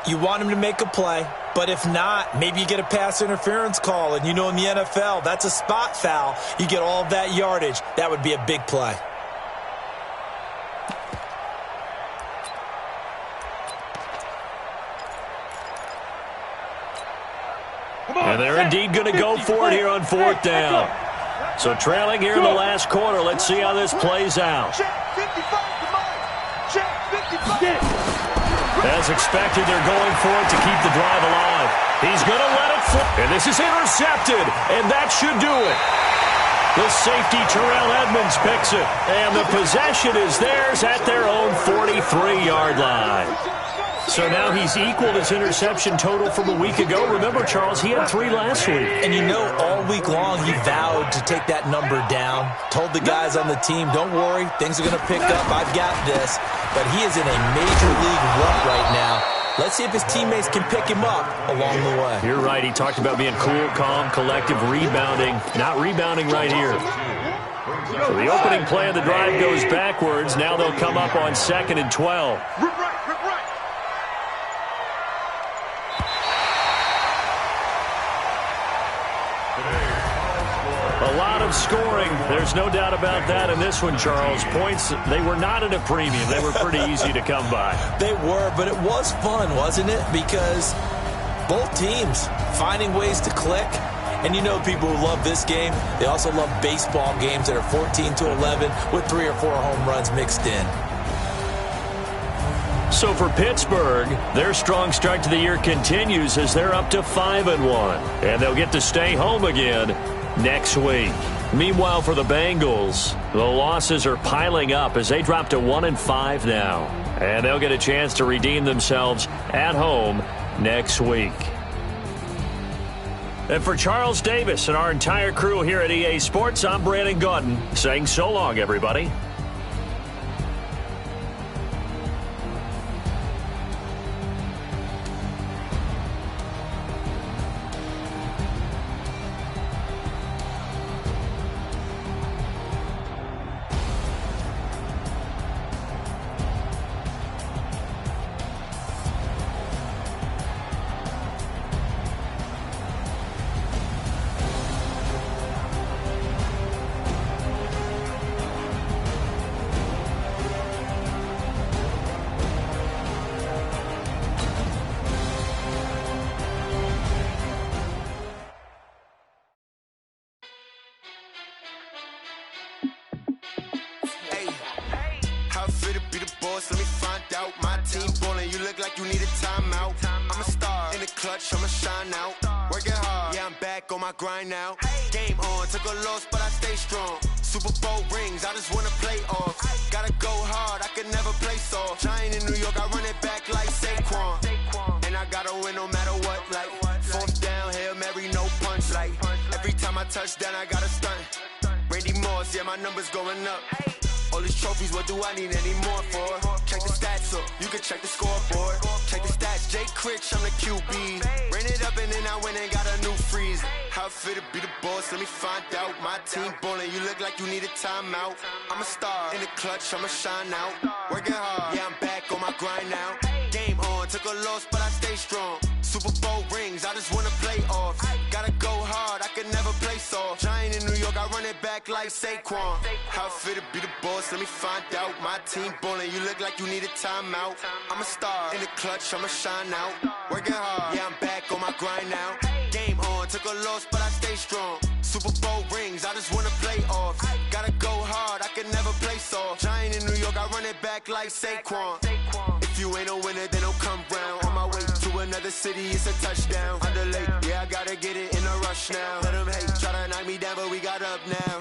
You want him to make a play, but if not, maybe you get a pass interference call. And you know in the NFL, that's a spot foul. You get all of that yardage. That would be a big play. And they're indeed going to go for it here on fourth down. So trailing here in the last quarter. Let's see how this plays out. As expected, they're going for it to keep the drive alive. He's going to let it fly. And this is intercepted, and that should do it. The safety, Terrell Edmonds, picks it. And the possession is theirs at their own 43-yard line. So now he's equaled his interception total from a week ago. Remember, Charles, he had 3 last week. And you know, all week long he vowed to take that number down. Told the guys on the team, don't worry, things are going to pick up. I've got this. But he is in a major league rut right now. Let's see if his teammates can pick him up along the way. You're right. He talked about being cool, calm, collective, rebounding. Not rebounding right here. So the opening play of the drive goes backwards. Now they'll come up on 2nd and 12. A lot of scoring. There's no doubt about that in this one, Charles. Points, they were not at a premium. They were pretty easy to come by. They were, but it was fun, wasn't it? Because both teams finding ways to click. And you know people who love this game, they also love baseball games that are 14-11 with 3 or 4 home runs mixed in. So for Pittsburgh, their strong start to the year continues as they're up to 5-1. And they'll get to stay home again next week. Meanwhile, for the Bengals, the losses are piling up as they drop to 1-5 now. And they'll get a chance to redeem themselves at home next week. And for Charles Davis and our entire crew here at EA Sports, I'm Brandon Gaudin saying so long, everybody. Let me find out. My team ballin', you look like you need a timeout. I'm a star in the clutch, I'ma shine out. Working hard, yeah, I'm back on my grind now. Game on, took a loss, but I stay strong. Super Bowl rings, I just wanna play off. Gotta go hard, I could never play soft. Giant in New York, I run it back like Saquon. And I gotta win no matter what, like 4th down, Hail Mary, no punch. Like every time I touch down, I gotta stunt. Randy Moss, yeah, my numbers going up. All these trophies, what do I need any more for? Check the stats up, you can check the scoreboard. Check the stats, Jay Critch, I'm the QB. Ran it up and then I went and got a new freeze. How it feel to be the boss, let me find out. My team ballin', you look like you need a timeout. I'm a star in the clutch, I'ma shine out. Working hard, yeah, I'm back on my grind now. Game on, took a loss, but I stay strong. Super Bowl rings, I just wanna play off. Gotta go hard, I could never play soft. Giant in New York, I run it back like Saquon. How it feel to be the boss, let me find out. My team ballin', you look like you need a timeout. I'm a star in the clutch, I'ma shine out. Working hard, yeah, I'm back on my grind now. Game on, took a loss, but I stay strong. Super Bowl rings, I just wanna play off. Gotta go hard, I could never play soft. Giant in New York, I run it back like Saquon. If you ain't a winner, then don't come round. On my way to another city, it's a touchdown. Underlay, yeah, I gotta get it in a rush now. Let them hate, try to knock me down, but we got up now.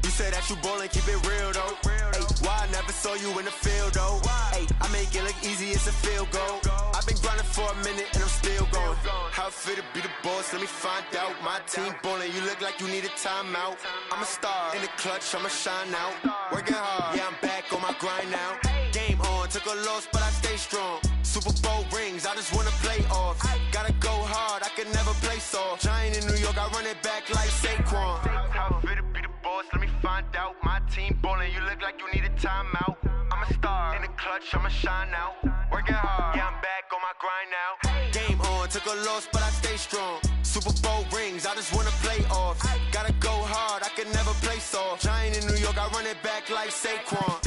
You say that you ballin', keep it real though. Hey, why I never saw you in the field though? Hey, I make it look easy, it's a field goal. I've been grinding for a minute and I'm still going. How it feel to be the boss, let me find out. My team ballin', you look like you need a timeout. I'm a star in the clutch, I'ma shine out. Working hard, yeah, I'm back on my grind now. Game on, took a loss, but I stay strong. Super Bowl rings, I just wanna play off. Gotta go hard, I could never play soft. Giant in New York, I run it back like Saquon. How it feel to be the boss, let me find out. My team ballin', you look like you need a timeout. I'm a star in the clutch, I'ma shine out. Working hard, yeah, I'm back on my grind now. Game on, took a loss, but I stay strong. Super Bowl rings, I just wanna play off. Gotta go hard, I could never play soft. Giant in New York, I run it back like Saquon.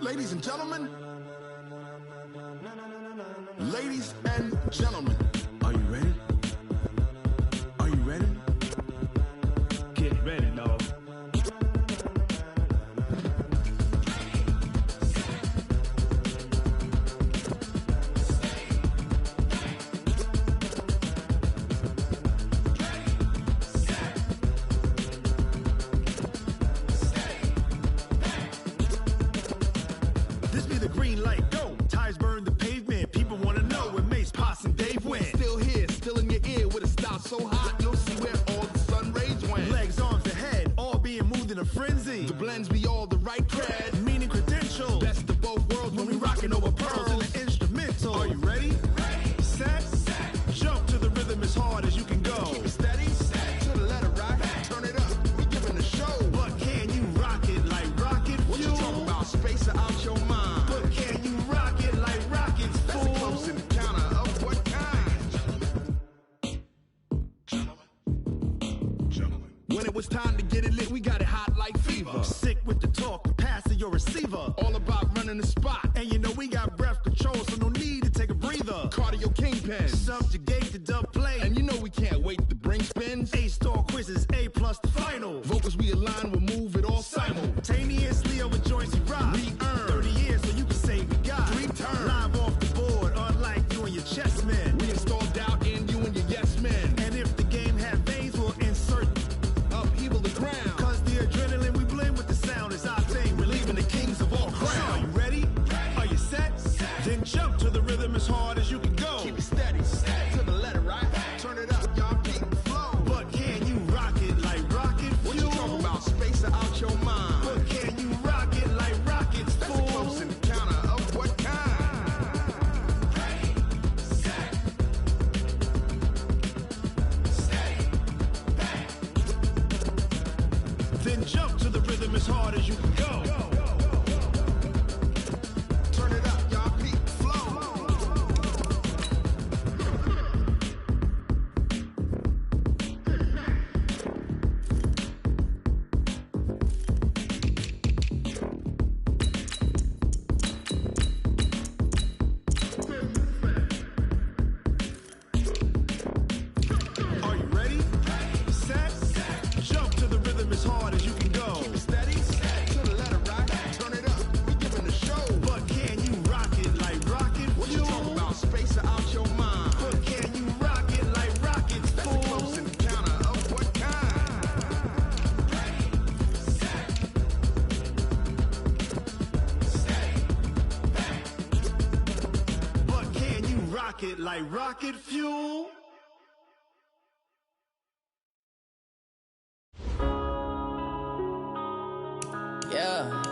Ladies and gentlemen, ladies and Gentlemen, are you ready? Are you ready? Get ready, dog. This be the green light, go. Tires burn the pavement. People want to know where Mace, Poss, and Dave went. Still here, still in your ear with a style so hot, you'll see where all the sun rays went. Legs, arms, and head, all being moved in a frenzy. The blends be all the right cred. Meaning credentials. Best of both worlds When we rockin' over pearls in the instrumental. Are you ready? Set. Jump to the rhythm as hard as you can go. Keep it steady, to the letter right. Turn it up, we giving the show. But can you rock it like rocket What fuel? you talking about? Space or out your mind? But can you rock it like rockets, That's fool? a close encounter of what kind? Gentlemen. When it was time to get it lit, we got it hot like fever. Sick with the talk, the pass to your receiver. All about running the spot. And you know we got breath control, so no need to take a breather. Cardio kingpin. Subjugate the dub play. And you know we can't wait to bring spins. A-star quizzes, A+ the final. Vocals we align, we'll move it all Simultaneously over joints we rock. We earn 30 years, so you can say we got 3 turns. Live off the board, unlike you and your chess men. We install doubt in you and your yes men. And if the game had veins, we'll insert Upheaval the ground. Cause the adrenaline we blend with the sound is our thing. We're leaving the kings of all crowns. So are you ready? Are you set? Then jump to the rhythm as hard as you can go. Keep it steady, to the letter right. Turn it up, y'all keep the flow. But can you rock it like rocket fuel? What you talking about? Space or out your mind? But can you rock it like rockets, That's a fool? close encounter of what kind? Then jump to the rhythm as hard as you can go. Turn it up, y'all keep the flow. Are you ready? Set. Jump to the rhythm as hard as you can go. Keep it steady, to the letter right. Turn it up, we giving the show. But can you rock it like rocket What you fuel? talking about? Space or out your mind? But can you rock it like rockets, That's a fool? close encounter of what kind? But can you rock it like rocket fuel? Yeah.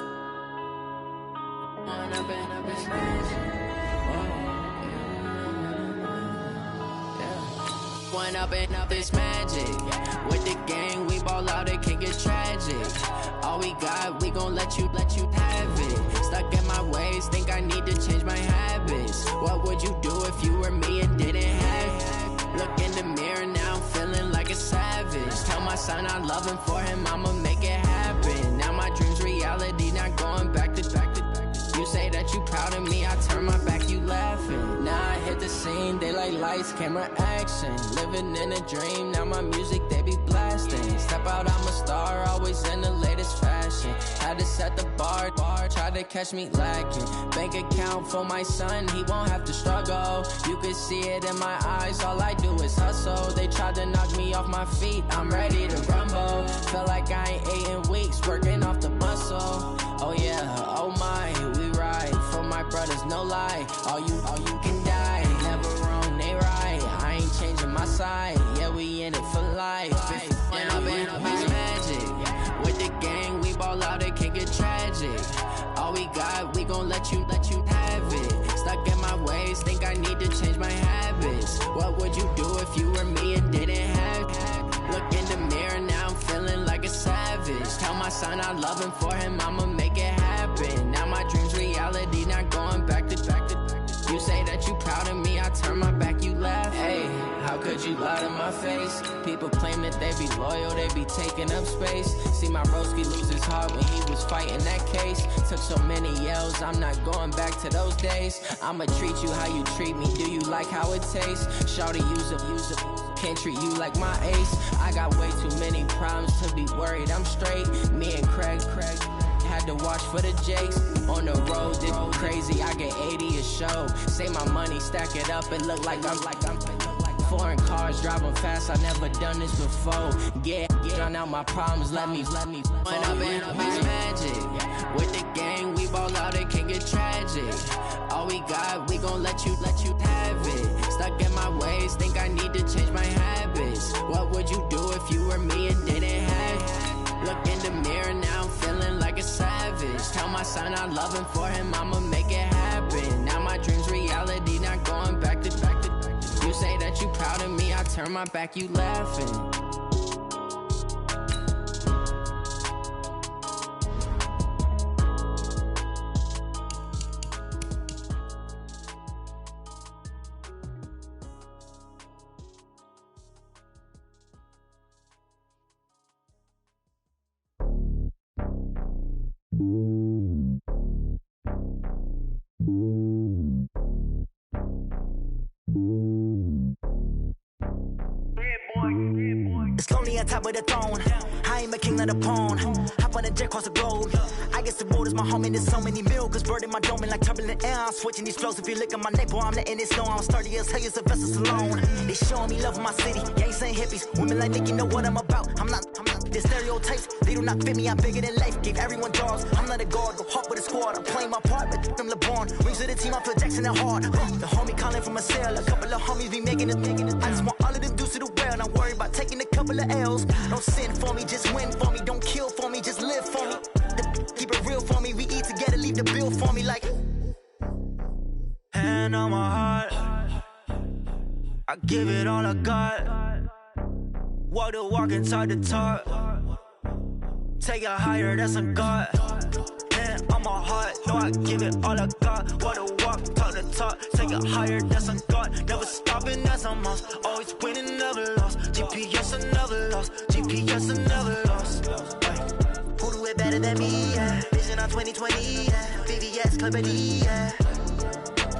One up and up is magic. With the gang, we ball out, it can get tragic. All we got, we gon' let you have it. Stuck in my ways, think I need to change my habits. What would you do if you were me and didn't have it? Look in the mirror now, I'm feeling like a savage. Tell my son I love him, for him I'ma make it happen. Now my dream's reality, not going back to. You say that you proud of me, I turn my back, you laughing. Now I hit the scene, daylight lights, camera action. Living in a dream, now my music, they be blasting. Step out, I'm a star, always in the latest fashion. Had to set the bar, try to catch me lacking. Bank account for my son, he won't have to struggle. You can see it in my eyes, all I do is hustle. They tried to knock me off my feet, I'm ready to rumble. Feel like I ain't ate in weeks, working off the muscle. Oh yeah, oh my, we ride for my brothers, no lie. All you can die, never wrong, they right. I ain't changing my side, yeah, we in it for life. When up and up is magic. With the gang, we ball out, it can get tragic. All we got, we gon' let you have it. Stuck in my ways, think I need to change my habits. What would you do if you were me and didn't have it? Look in the mirror now, I'm feeling like a savage. Tell my son I love him, for him I'ma make it happen. Now my dream's reality, not going back to. You say that you proud of me, I turn my back, you laugh. Hey, how could you lie to my face. People claim that they be loyal, they be taking up space. See my broski lose his heart when he was fighting that case. Took so many yells, I'm not going back to those days. I'ma treat you how you treat me, do you like how it tastes? Shawty, use up, can't treat you like my ace. I got way too many problems to be worried, I'm straight. Me and Craig had to watch for the Jakes. On the road, this crazy, I get 80 a show. Say my money, stack it up, and look like I'm foreign cars, driving fast, I never done this before. Get drown out my problems, let me When up in Beast Magic, with the gang, we ball out, it can get tragic. All we got, we gon' let you have it. Stuck in my ways, think I need to change my habits. What would you do if you were me and didn't have it? Look in the mirror, now I'm feeling like a savage. Tell my son I love him, for him I'ma make it happen. Now my dream's reality, not going back to. You say that you proud of me, I turn my back, you laughing. It's lonely on top of the throne. I ain't a king of the pawn. Hop on a jet across the globe. I guess the road is my home and there's so many milkers burning my dome like turbulent air. I'm switching these flows. If you look at my neck, boy, I'm letting it snow. I'm sturdy as hell, it's a vessel alone. They showing me love in my city. Gangs ain't hippies. Women like Nick, you know what I'm about. I'm not the stereotypes. They do not fit me. I'm bigger than life. Gave everyone dogs. I'm not a guard. Go hard with a squad. I'm playing my part, but them LeBron. Rings to the team. I feel Jackson and hard. The homie calling from a cell. A couple of homies be making it. I just want all of them dudes to the well. Not worried about taking a couple of L's. Don't sin for me, just win for me. Don't kill for me, just live for me. Keep it real for me. We eat together, leave the bill for me like. Hand on my heart, I give it all I got. Walk the walk and talk the talk. Take it higher, that's a God. Hand on my heart, no, I give it all I got. Walk the walk, talk the talk. Take it higher, that's a God. Never stopping, that's a must. Always winning, never lost. GPS, I never lost. GPS, I never lost. Who do it better than me? Yeah. Vision on 2020. Yeah. VVS, Clipper D. Yeah.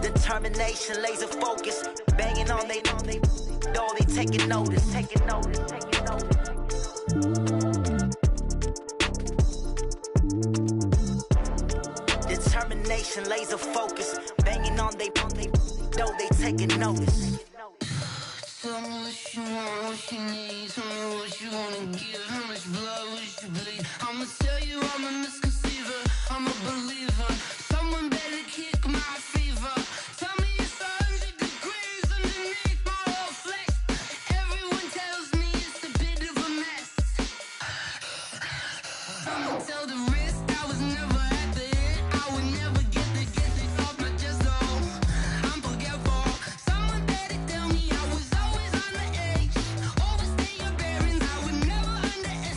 Determination, laser focus. Banging on they know they taking notice. Taking notice. Determination, laser focus. Banging on they know they taking notice. Tell me what you want, what you need. Tell me what you wanna give. How much blood would you bleed? I'ma tell you I'm a misconceiver. I'm a believer. Someone better kick my fever. Tell me it's 100 degrees underneath my whole flesh. Everyone tells me it's a bit of a mess. I'ma tell the risk I was never at the end. I would never get it off my chest though. I'm forgetful. Someone better tell me I was always on the edge. Overstay your bearings, I would never underestimate.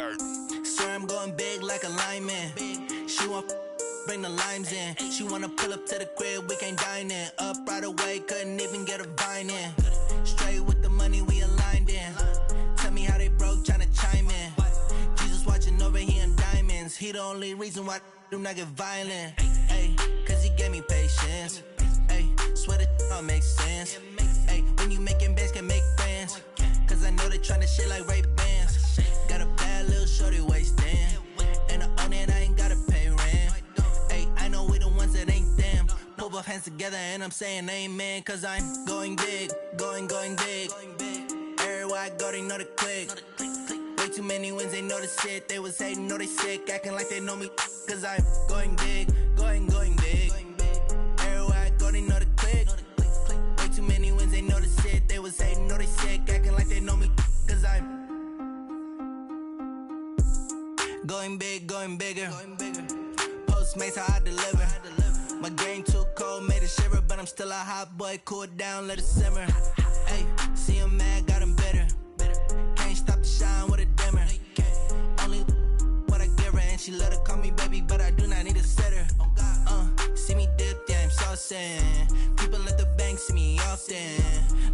bird. Swear I'm going big like a lineman. She want bring the limes in. She wanna pull up to the crib, we can't dine in. Up right away, couldn't even get a vine in. Straight with the money we aligned in. Tell me how they broke, tryna chime in. Jesus watching over here in diamonds. He the only reason why I do not get violent. Ay, cause he gave me patience. Ay, swear that all makes sense. Ay, when you making bands, can make friends. Cause I know they tryna shit like Ray-Bans. Got a bad little shorty wasting. And I own it, I ain't gotta pay rent. Ay, I know we the ones that ain't them. Put both hands together and I'm saying amen. Cause I'm going big, going big. Everywhere I go, they know the click. Way too many wins, they know the shit. They was hating, know they sick, acting like they know me. Cause I'm going big, going big. Everywhere I go, they know the click. Way too many wins, they know the shit. They was hating, know they sick, acting like they know me. Cause I'm going big, going bigger. Postmates, how I deliver. My game too cold, made it shiver. But I'm still a hot boy, cool it down, let it simmer. Hey, see him mad, got him bitter. Can't stop the shine with a dimmer. Only what I give her, and she let her call me baby, but I do not need a sitter. See me dip, yeah, I'm saucing. People at the bank see me often.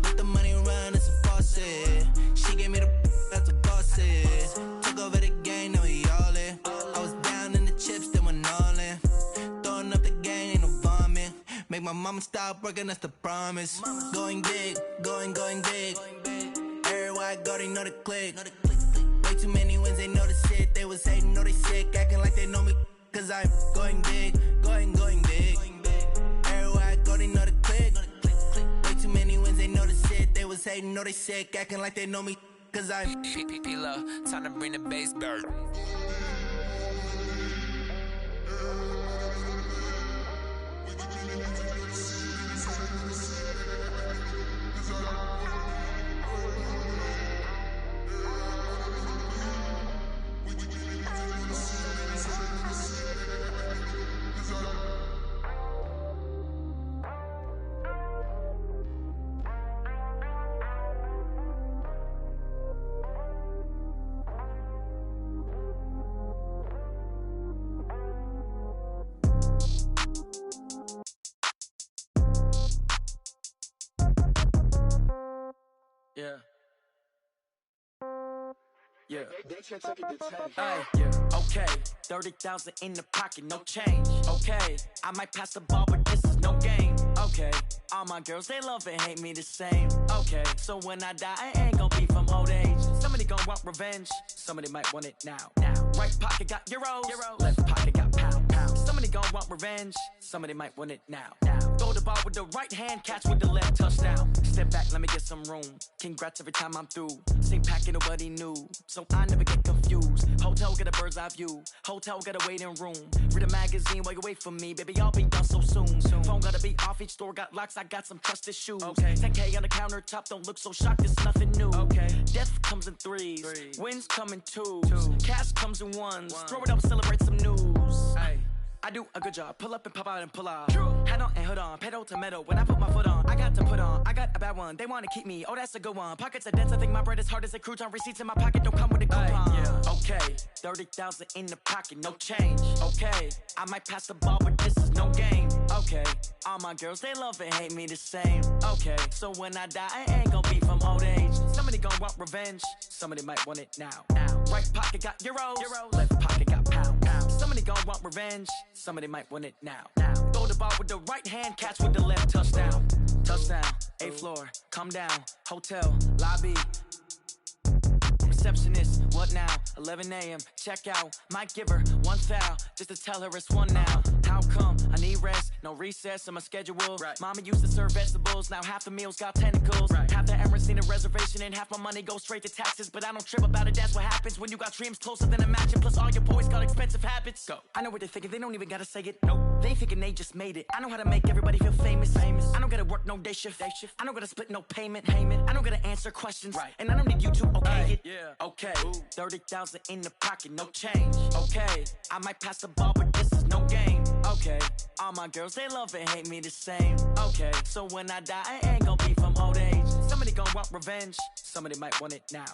Let the money run, it's a faucet. She gave me the that's a boss is. Took over the game, now we all in. I was down in the chips, then went all in. Throwing up the game, ain't no vomit. Make my mama stop working, that's the promise. Going big, going big. Everywhere I go, they know the click. Way too many wins, they know the shit. They was hating, know they sick, acting like they know me. Cause I'm going big, going big. Everywhere I go, they know the click. Way too many wins, they know the shit. They was hating, know they sick, acting like they know me. Cause I'm P-P-P-Love, time to bring the bass bird. Yeah. Hey, yeah. Okay, 30,000 in the pocket, no change. Okay, I might pass the ball, but this is no game. Okay, all my girls, they love and hate me the same. Okay, so when I die, I ain't gon' be from old age. Somebody gon' want revenge, somebody might want it now. Right pocket got euros, left pocket got pound. Somebody gon' want revenge, somebody might want it now. Throw the ball with the right hand, catch with the left, touchdown. Step back, let me get some room. Congrats every time I'm through. Same packet, nobody knew, so I never get confused. Hotel get a bird's eye view. Hotel get a waiting room. Read a magazine while you wait for me, baby. I'll be done so soon. Phone gotta be off. Each store got locks. I got some trusted shoes. Okay. 10K on the countertop. Don't look so shocked. It's nothing new. Okay. Death comes in threes. Wins come in twos. Cash comes in ones. Throw it up, celebrate some news. Hey. I do a good job, pull up and pop out and pull out. Hat on and hood on, pedal to metal. When I put my foot on, I got to put on. I got a bad one, they wanna keep me. Oh, that's a good one. Pockets are dense, I think my bread is hard as a crouton. Receipts in my pocket don't come with a coupon. Yeah. Okay, 30,000 in the pocket, no change. Okay, I might pass the ball, but this is no game. Okay, all my girls, they love and hate me the same. Okay, so when I die, I ain't gon' be from old age. Somebody gon' want revenge, somebody might want it now. Right pocket got euros, left pocket got pound. Somebody gon' want revenge, somebody might want it now. Throw the ball with the right hand, catch with the left, touchdown. Touchdown, 8th floor, come down, hotel, lobby. Receptionist, what now? 11 a.m., check out. Might give her one foul, just to tell her it's one now. How come? I need rest, no recess in my schedule. Mama used to serve vegetables, now half the meals got tentacles. Half the errands need a reservation, and half my money goes straight to taxes. But I don't trip about it, that's what happens when you got dreams closer than a match. And plus all your boys got expensive habits. Go. I know what they're thinking, they don't even gotta say it. Nope. They ain't thinking they just made it. I know how to make everybody feel famous. I don't gotta work no day shift. I don't gotta split no payment. I don't gotta answer questions. And I don't need you to okay it. Okay, 30,000 in the pocket, no change. Okay, I might pass the ball, but this is no game. Okay, all my girls, they love and hate me the same. Okay, so when I die, I ain't gon' be from old age. Somebody gon' want revenge, somebody might want it now.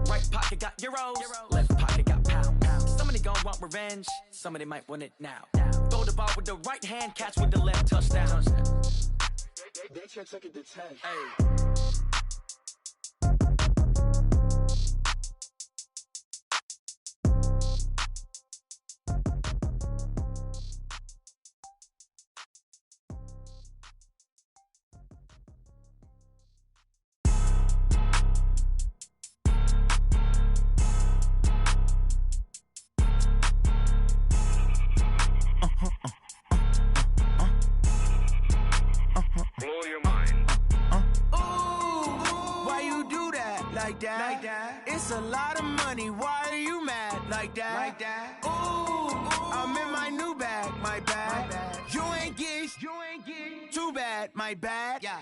Right pocket got euros, left pocket got pounds. revenge, somebody might want it now. Throw the ball with the right hand, catch with the left, touchdown. They took it to 10. Hey. Blow your mind. Why you do that like that? It's a lot of money. Why are you mad like that? I'm in my new bag, my bad. You ain't get too bad, my bad. Yeah.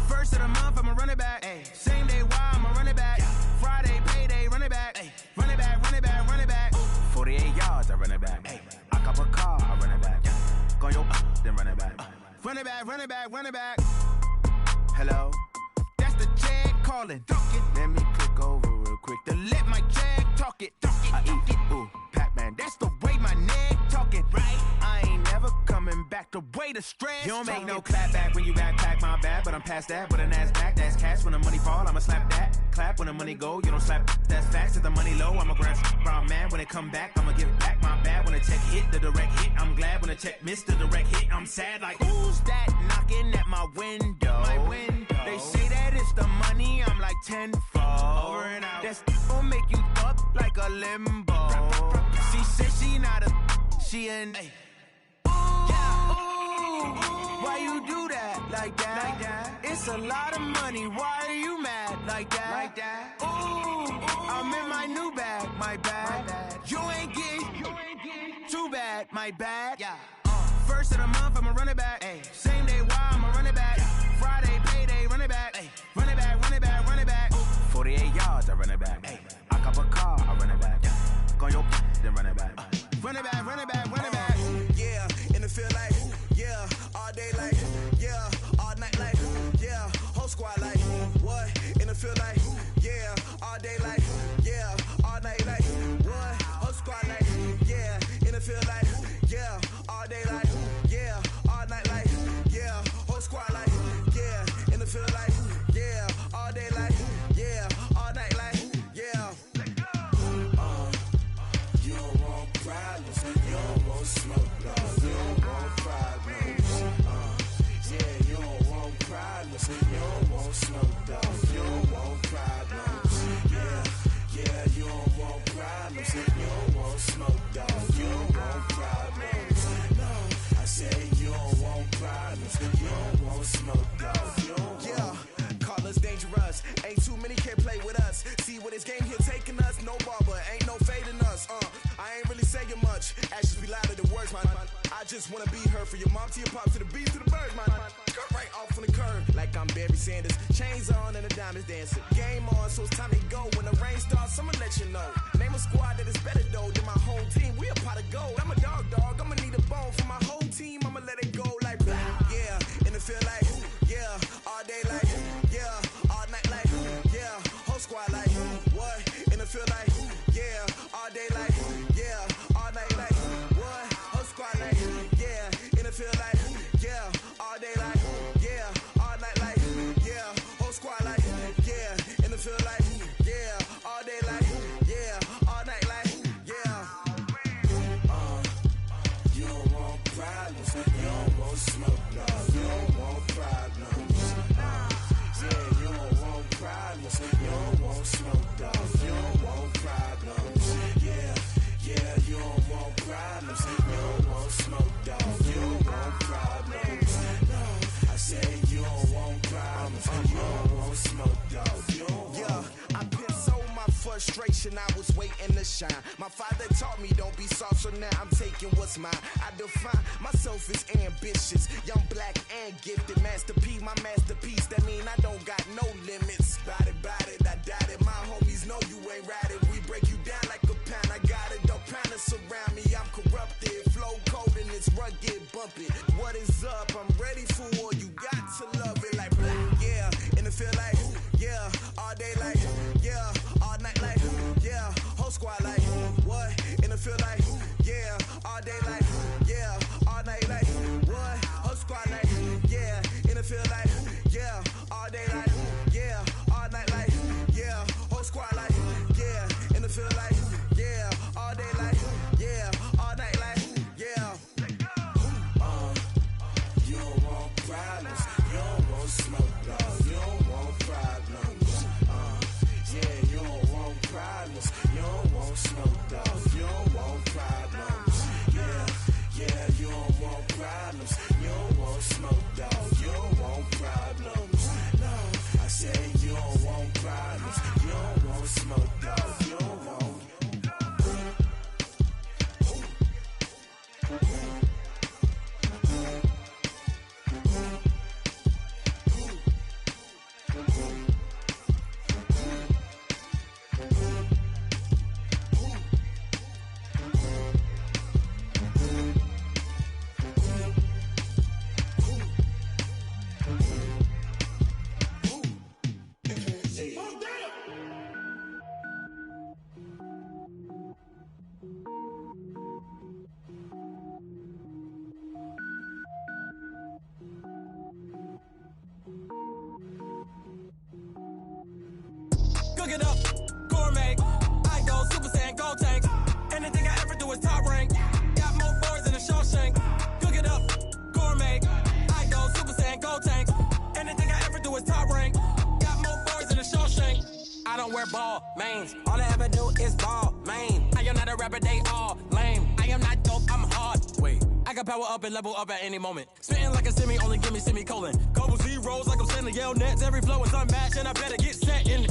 First of the month, I'ma run it back. Same day, why I'ma run it back. Friday, payday, run it back. Run it back, run it back, run it back. 48 yards, I run it back. I cop a car, I run it back. Go your then run it back. Run it back, run it back, run it back. Hello? That's the jag calling. Let me click over real quick. To let my jag talk it. I eat, ooh, Pac-Man. That's the way my neck talking, right? I ain't never coming back the way the stress. You don't make no clap back when you backpack, my bad. But I'm past that with an ass back. That's cash when the money fall, I'ma slap that. Clap when the money go, you don't slap. That's facts. If the money low, I'ma grab brown man. When it come back, I'ma give back my bad. When the check hit, the direct hit. I'm glad when the check missed the direct hit. I'm sad like, who's that knocking at my window? My window. They say that it's the money, I'm like tenfold. Over and out. That's gon' make you up like a limbo. She said she not a, she an. Why you do that like that? It's a lot of money. Why are you mad like that? I'm in my new bag, my bad. You ain't get too bad, my bad. Yeah. First of the month, I'ma run it back. Same day, why I'ma run it back. Friday, payday, run it back. Run it back, run it back, run it back. 48 yards, I run it back. I cop a car, I run it back. Go your then run it back. Run it back, run it back, run it back. Yeah, in the field like, yeah, all day like, yeah, all night like, yeah, whole squad like, what? In the field like, yeah, all day like, yeah, all night like, what? Whole squad like, yeah, in the field like, yeah, all day like, yeah, all night like, yeah, whole squad like, yeah, in the field like, yeah, all day like, yeah, all night like, yeah. You don't want problems, you don't want smoke, you don't want problems. Yeah, you don't want problems, you don't want smoke, you don't want problems. Yeah, you don't want problems, you don't want smoke, you don't want problems. No, I say you don't want problems, you don't want smoke, you don't want. Yeah, call us dangerous, ain't too many can play with us. See what this game here taking us, no barber, ain't no fading us. I ain't really saying much, actions be louder than words, man. I just wanna be heard from your mom to your pop to the beat to the birds, man. Cut right off on the curb, like I'm Barry Sanders. Chains on and the diamonds dancing. Game on, so it's time to go. When the rain starts, I'ma let you know. Name a squad that is better though than my whole team. We a pot of gold. I'm a dog, I'ma need a bone for my whole team. I'ma let it go like blah. Yeah, in the field like, yeah, all day like, yeah, all night like, yeah, whole squad like, what? In the field like, yeah, all day like, yeah, all night like, what? Whole squad like, yeah, in the field like, yeah, all day like, yeah, all night like, yeah, whole squad like, yeah, in the field like, yeah, all day like, yeah, all night like, yeah. You don't want problems, you don't want smoke, no, you don't want problems. Yeah, you don't want problems, you don't want smoke, dog, you don't want problems. Yeah, you don't want problems, you don't want smoke, dog, you don't want problems. No, I say you don't want problems, you don't want smoke, dog, you don't want. Yeah, I've been so my frustration, I was waiting to shine. My father taught me don't be soft, so now I'm taking what's mine. I define myself as ambitious, young, black, and gifted. Master P, my masterpiece, that mean I don't got no limits. Bout it, I doubt it. My homies know you ain't ratted. We break you down like a pound. I got it, don't pound to surround me. I'm corrupted, flow cold and it's rugged, bumpy. What is up? I'm ready for war. You got to love it like black. Yeah, in the field like, yeah, all day like, yeah, all night like, yeah, whole squad like, what? In the field like, it up, gourmet. I go Super Saiyan, gold tank. Anything I ever do is top rank. Got more boys than a Shawshank. Cook it up, gourmet. I go Super Saiyan, gold tank. Anything I ever do is top rank. Got more boys than a Shawshank. I don't wear ball mains. All I ever do is ball main. I am not a rapper, they all lame. I am not dope, I'm hard. Wait, I can power up and level up at any moment. Spitting like a semi, only give me semicolon. Couple zeros like I'm sending yell nets. Every flow is unmatched and I better get set in.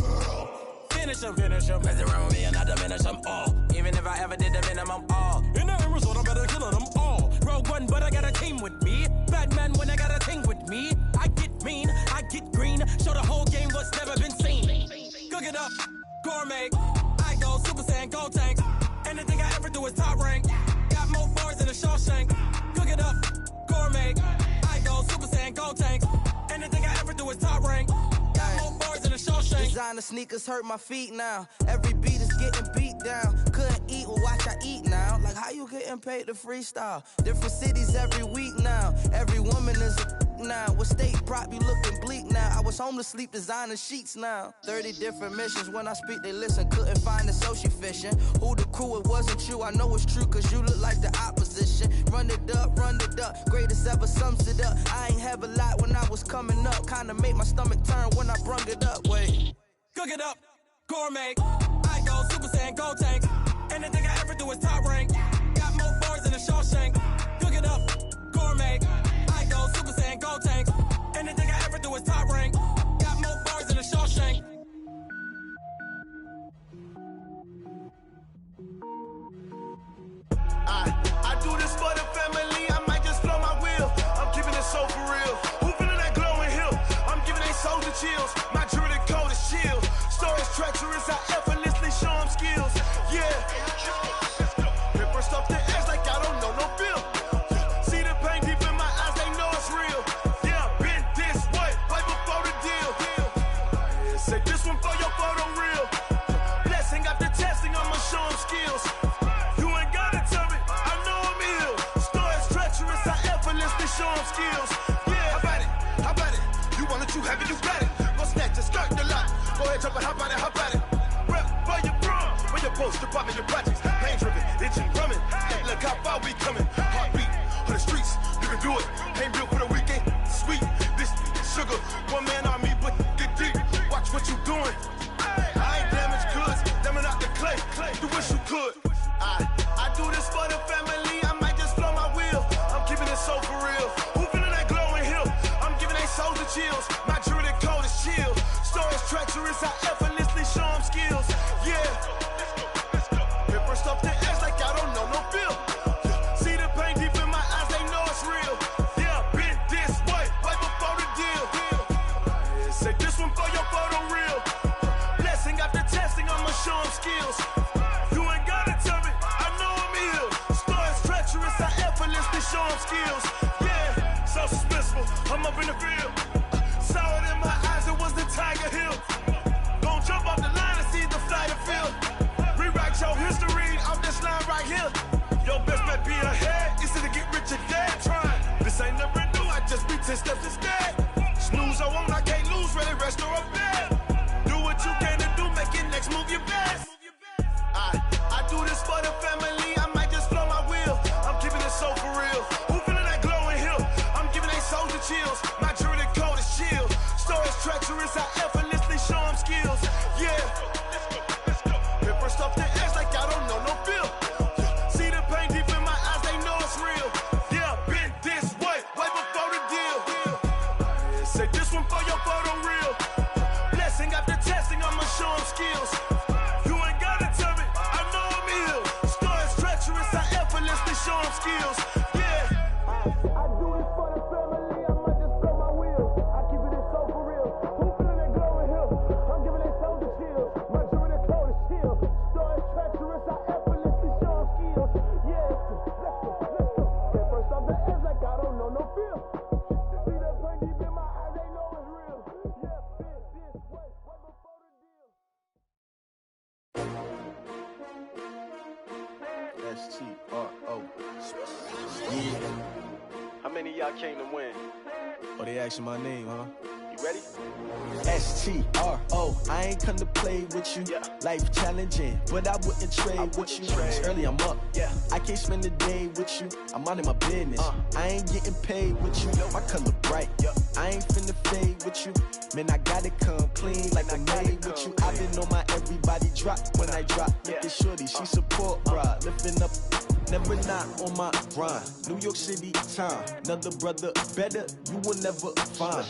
Finish them. Mess around with me and I diminish them all. Even if I ever did the minimum all. In the end result, I'm better killing them all. Rogue One, but I got a team with me. Batman when I got a team with me. I get mean, I get green. Show the whole game what's never been seen. Cook it up, gourmet. I go Super Saiyan, gold tank. Anything I ever do is top rank. Got more bars than a Shawshank. Cook it up, gourmet. I go Super Saiyan, gold tank. Anything I ever do is top rank. Got more bars than a Shawshank. Designer sneakers hurt my feet now. Every beat is getting beat down. Couldn't eat, well watch I eat now. Like how you getting paid to freestyle? Different cities every week now. Every woman is a now. With state prop, you looking bleak now. I was home to sleep, designer sheets now. 30 different missions. When I speak, they listen. Couldn't find it, so she fishing. Who the crew, it wasn't you. I know it's true, cause you look like the opposition. Run it up, greatest ever sums it up. I ain't have a lot when I was coming up. Kinda made my stomach turn when I brung it up. Wait. Cook it up, gourmet. I go Super Saiyan, gold tank. Anything I ever do is top rank. Got more bars than a Shawshank. Cook it up, gourmet. I go Super Saiyan, gold tank. Anything I ever do is top rank. Got more bars than a Shawshank. I do this for the family. I might just blow my wheel. I'm keeping it so for real. Who feeling that glowing hill? I'm giving they souls the chills. My jewelry code is chill. Stories treacherous. I effortlessly show them skills. Yeah. Paper stuff the edge like I don't know no feel. See the pain deep in my eyes. They know it's real. Yeah, been this way before the deal. Say this one for your photo real. Blessing after testing. I'ma show them skills. Show them skills. Yeah, how about it? You want it, you have it, you got it. Go snatch a skirt the lot. Go ahead, jump it, how about it? Rep for your bro. When your post, department, your projects. Pain driven, itching, drumming. Hey, look how far we coming. Heartbeat on the streets, you can do it. Ain't built for the weekend. Sweet, this sugar. One man army, but get deep. Watch what you doing. I ain't damaged goods, damn out the clay. You wish you could. I do this for the family. I might just blow my wheel. I'm keeping it so for real. Who feeling that glowing hill? I'm giving they souls the chills. My jewelry code is chill. Stories treacherous. I effortlessly show them skills. Yeah. Paper stuff the edge like I don't know no feel. See the pain deep in my eyes. They know it's real. Yeah, been this way before the deal. Say this one for your photo real. Blessing after testing. I'ma show them skills. Show them skills, yeah, so suspenseful. I'm up in the field, saw it in my eyes, it was the Tiger Hill. Gon' jump off the line and see the flight of field. Rewrite your history off this line right here. Your best bet be ahead, easy to get rich or dead. Trying, this ain't never new, I just be 10 steps instead. Snooze or won't, I can't lose, ready, rest or a bed. Do what you can to do, make your next move your best. I do this for the family, I might just blow my wheel. I'm keeping it so for real. Who feeling that glowing hill? I'm giving they souls the chills. My jewelry code is chill. Stories treacherous. I effortlessly show them skills. Yeah. Paper stuff the edge like I don't know no feel. See the pain deep in my eyes. They know it's real. Yeah, been this way before the deal. Say this one for your photo real. Blessing after testing. I'ma show them skills. You ain't gotta tell me. I know I'm ill. Stories treacherous. I effortlessly show them skills. S-T-R-O. Yeah. How many of y'all came to win? Oh, they asking my name, huh? You ready? S-T-R-O, I ain't come to play with you. Life challenging, but I wouldn't trade with you. It's early, I'm up. I can't spend the day with you. I'm out of my business. I ain't getting paid with you. My color bright. I ain't finna fade with you. Man, I gotta come clean like I made with you. I've been on my everybody drop when I drop. Look at shorty, she support bra. Lifting up, never not on my grind. New York City time, another brother better, you will never find.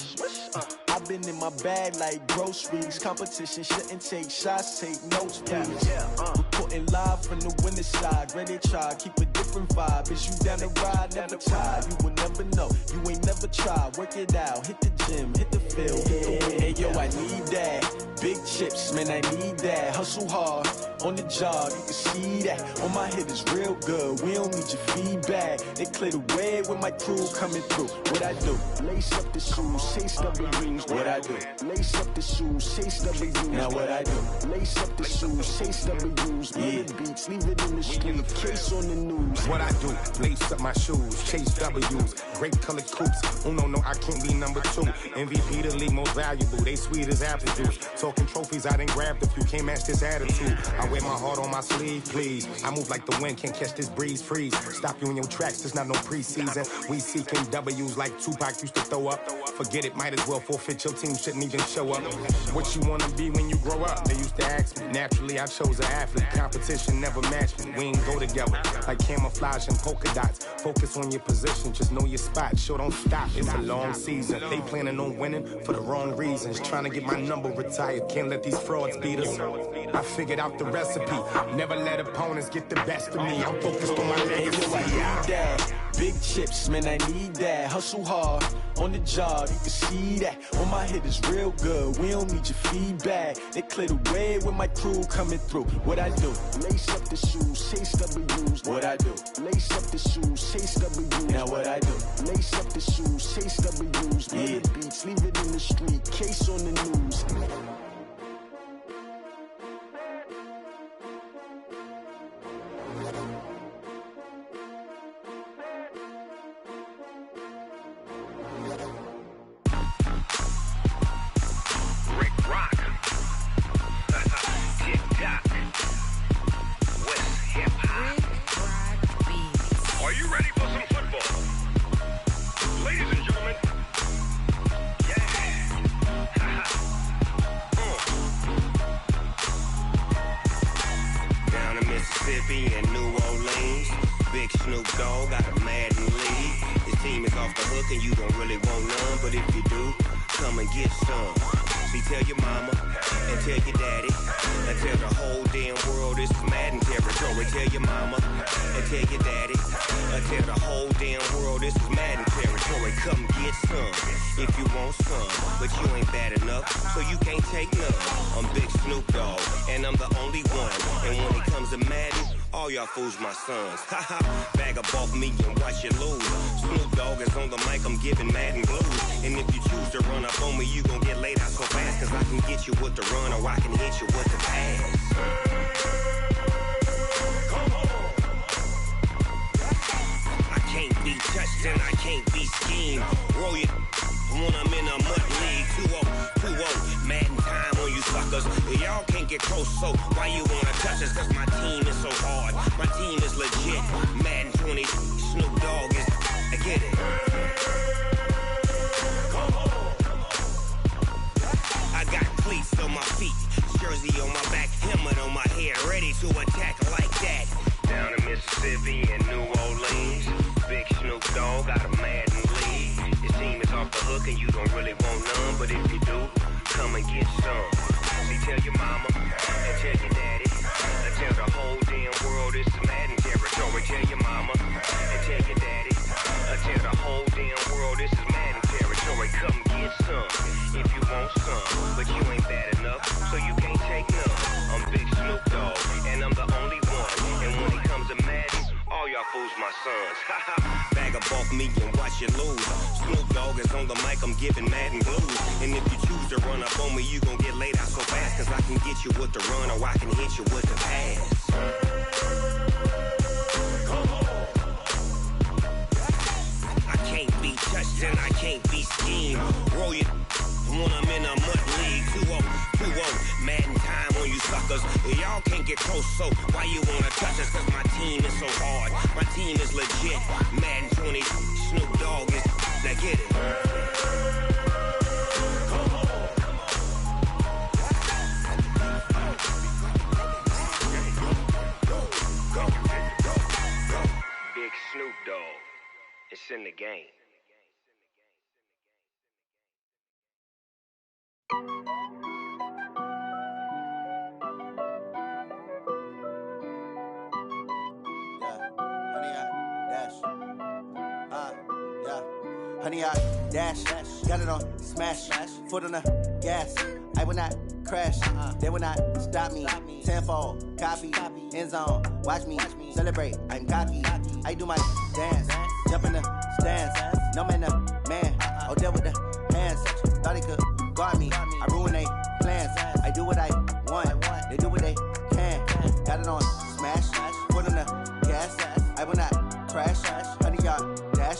I've been in my bag like groceries. Competition shouldn't take shots, take notes, please. Reporting live from the winning side. Ready to try, keep a different vibe. Is you down the ride, never tired. You will never know, you ain't never tried. Work it out, hit the gym, hit the field, hit the wind. Hey yo, I need that. Big chips, man, I need that. Hustle hard, on the job, you can see that. On my head is real good, we don't need your feedback. They clear the way with my crew coming through. What I do? Lace up the shoes, chase W's. What I do? Lace up the shoes, chase W's. Now what I do? Lace up the shoes, chase W's. Yeah, beats, leave it in the street, case on the news. What I do? Lace up my shoes, chase W's. Great colored coops. Oh no, I can't be number 2. MVP the league most valuable. They sweet as apple juice. Talking trophies, I done grabbed a few. Can't match this attitude. I wear my heart on my sleeve, please. I move like the wind, can't catch this breeze, freeze. Stop you in your tracks, there's not no preseason. We seeking W's like Tupac used to throw up. Forget it, might as well forfeit. Your team shouldn't even show up. What you wanna be when you grow up? They used to ask me. Naturally, I chose an athlete. Competition never matched me. We ain't go together like camouflage and polka dots. Focus on your position, just know your spot. Sure, don't stop. It's a long season. They planning on winning for the wrong reasons. Trying to get my number retired. Can't let these frauds beat us. I figured out the recipe. Never let opponents get the best of me. I'm focused on my legacy. I need that. Big chips, man, I need that. Hustle hard, on the job, you can see that. On my head is real good, we don't need your feedback. They clear the way with my crew coming through. What I do? Lace up the shoes, chase W's. What I do? Lace up the shoes, chase W's. Now what I do? Lace up the shoes, chase W's. Yeah, beats, leave it in the street, case on the news. Fools my sons. Haha, bag up off me and watch you lose. Snoop Dogg is on the mic, I'm giving Madden blues. And if you choose to run up on me, you gon' get laid out so fast. Cause I can get you with the run or I can hit you with the pass. I can't be touched and I can't be schemed. Roll you when I'm in a mud league. 2-0, Madden time on you suckers. Y'all can't get close, so why you wanna touch us? Cause my team is so hard. My team is legit. Madden 20, Snoop Dogg is. I get it. I got cleats on my feet, jersey on my back, helmet on my head, ready to attack like that. Down in Mississippi and New Orleans, big Snoop Dogg got a Madden lead. Your team is off the hook and you don't really want none, but if you do, come and get some. See, tell your mama and tell your daddy. Tell the whole damn world it's Madden territory. Tell your mama and tell your daddy. Tell the whole damn world this is Madden territory. Come get some if you want some, but you ain't bad enough, so you can't take none. I'm Big Snoop Dogg, and I'm the only one. And when it comes to Madden, all y'all fools my sons. Bag up off me and watch you lose. Snoop Dogg is on the mic, I'm giving Madden blues. And if you choose to run up on me, you gon' get laid out so fast. Cause I can get you with the run or I can hit you with the pass. I can't be touched and I can't be schemed. Roll you I'm in a mud league. 2-0, Madden time on you suckers. Y'all can't get close, so why you wanna touch us? Cause my team is so hard. My team is legit. Madden 20, Snoop Dogg is. Now get it. Big Snoop Dogg. It's in the game. Honey, I dash, got it on smash, foot on the gas. I will not crash, they will not stop me. Tenfold, copy, end zone, watch me celebrate. I'm cocky, I do my dance, jump in the stands. No man, man, oh there with the hands. Thought he could guard me, I ruin they plans. I do what I want, they do what they can. Got it on smash, foot on the gas. I will not crash, honey, y'all dash,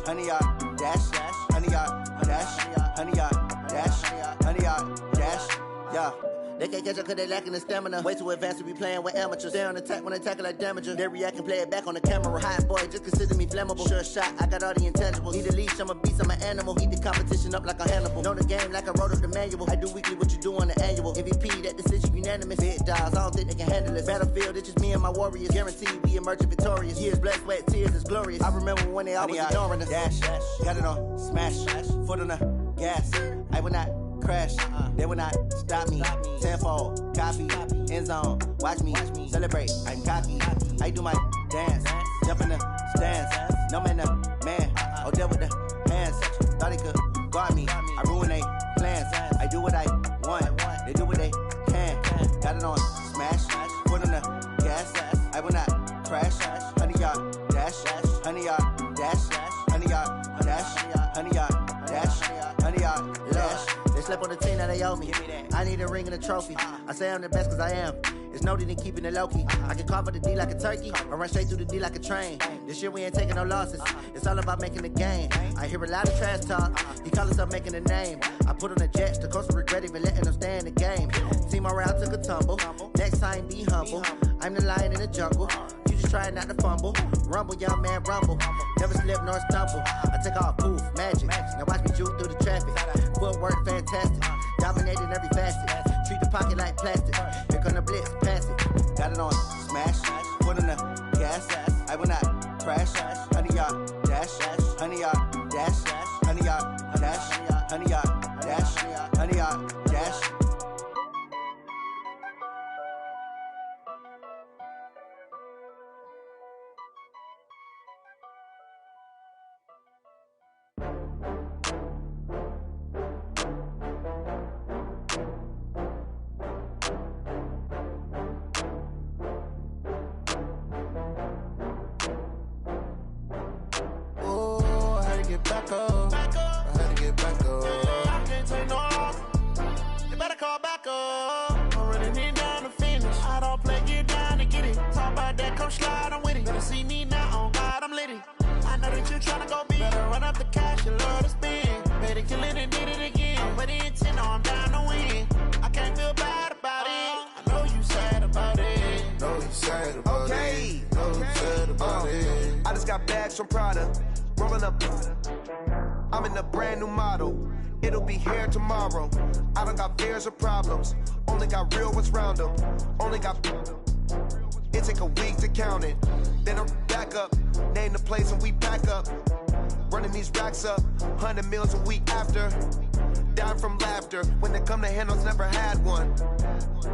honey, y'all dash, honey, y'all dash, honey, y'all dash, honey, y'all dash, yeah. They can't catch up cause they lacking the stamina. Way too advanced to be playing with amateurs. Stay on attack when they tackle like damager. They react and play it back on the camera. Hot boy, just consider me flammable. Sure shot, I got all the intangibles. Need a leash, I'm a beast, I'm an animal. Heat the competition up like a Hannibal. Know the game like I wrote up the manual. I do weekly what you do on the annual. MVP, that decision unanimous. Big dogs, I don't think they can handle this. Battlefield, it's just me and my warriors. Guaranteed we emerge victorious. Years, blood, sweat, tears, it's glorious. I remember when they always ignoring us. Dash, got it on smash, foot on the gas. I will not crash, they will not stop me. Tenfold, copy, end zone, watch me celebrate. I'm cocky, I do my dance, jump in the stands. No man, man, oh there with the hands. Thought he could guard me, I ruin they plans. I do what I want, they do what they can. Got it on smash, foot on the gas. I will not crash, honey y'all dash, honey y'all dash, honey y'all dash, honey y'all dash, honey y'all dash. They slept on the team that they owe me. I need a ring and a trophy. I say I'm the best cause I am. It's no need in keeping it low-key. I can carve up the D like a turkey or run straight through the D like a train. This year we ain't taking no losses. It's all about making the game. I hear a lot of trash talk. He call himself making a name. I put on the Jets. The coach will regret even letting them stay in the game. Team morale took a tumble. Next time be humble. I'm the lion in the jungle. You just try not to fumble. Rumble, young man, rumble. Never slip nor stumble. I take off, poof, magic. Now watch me juke through the traffic. Footwork fantastic. Dominating every facet. Treat the pocket like plastic. Here come the blitz, pass it. Got it on smash. Foot on the gas. I will not crash. Honey, y'all dash. Honey, y'all dash. Honey, y'all dash. Honey, y'all dash. Honey, y'all dash. Back up. I had to get back up. I can't take no loss. You better call back up. I'm running it down to finish. I don't play, get down to get it. Talk about that, come slide, I'm with it. Better see me now, on God, I'm litty. I know that you tryna go big. Better run up the cash, you love to spend. Better kill it and did it again. I'm with the intent, no, I'm down to win. I can't feel bad about it. I know you sad about it. Know you sad about it. Know you sad about it. I just got bags from Prada. Rolling up, I'm in a brand new model. It'll be here tomorrow. I don't got fears or problems. Only got real ones round them. Only got. It take a week to count it. Then I'm back up. Name the place and we pack up. Running these racks up. 100 meals a week after. Down from laughter. When they come to handles, never had one.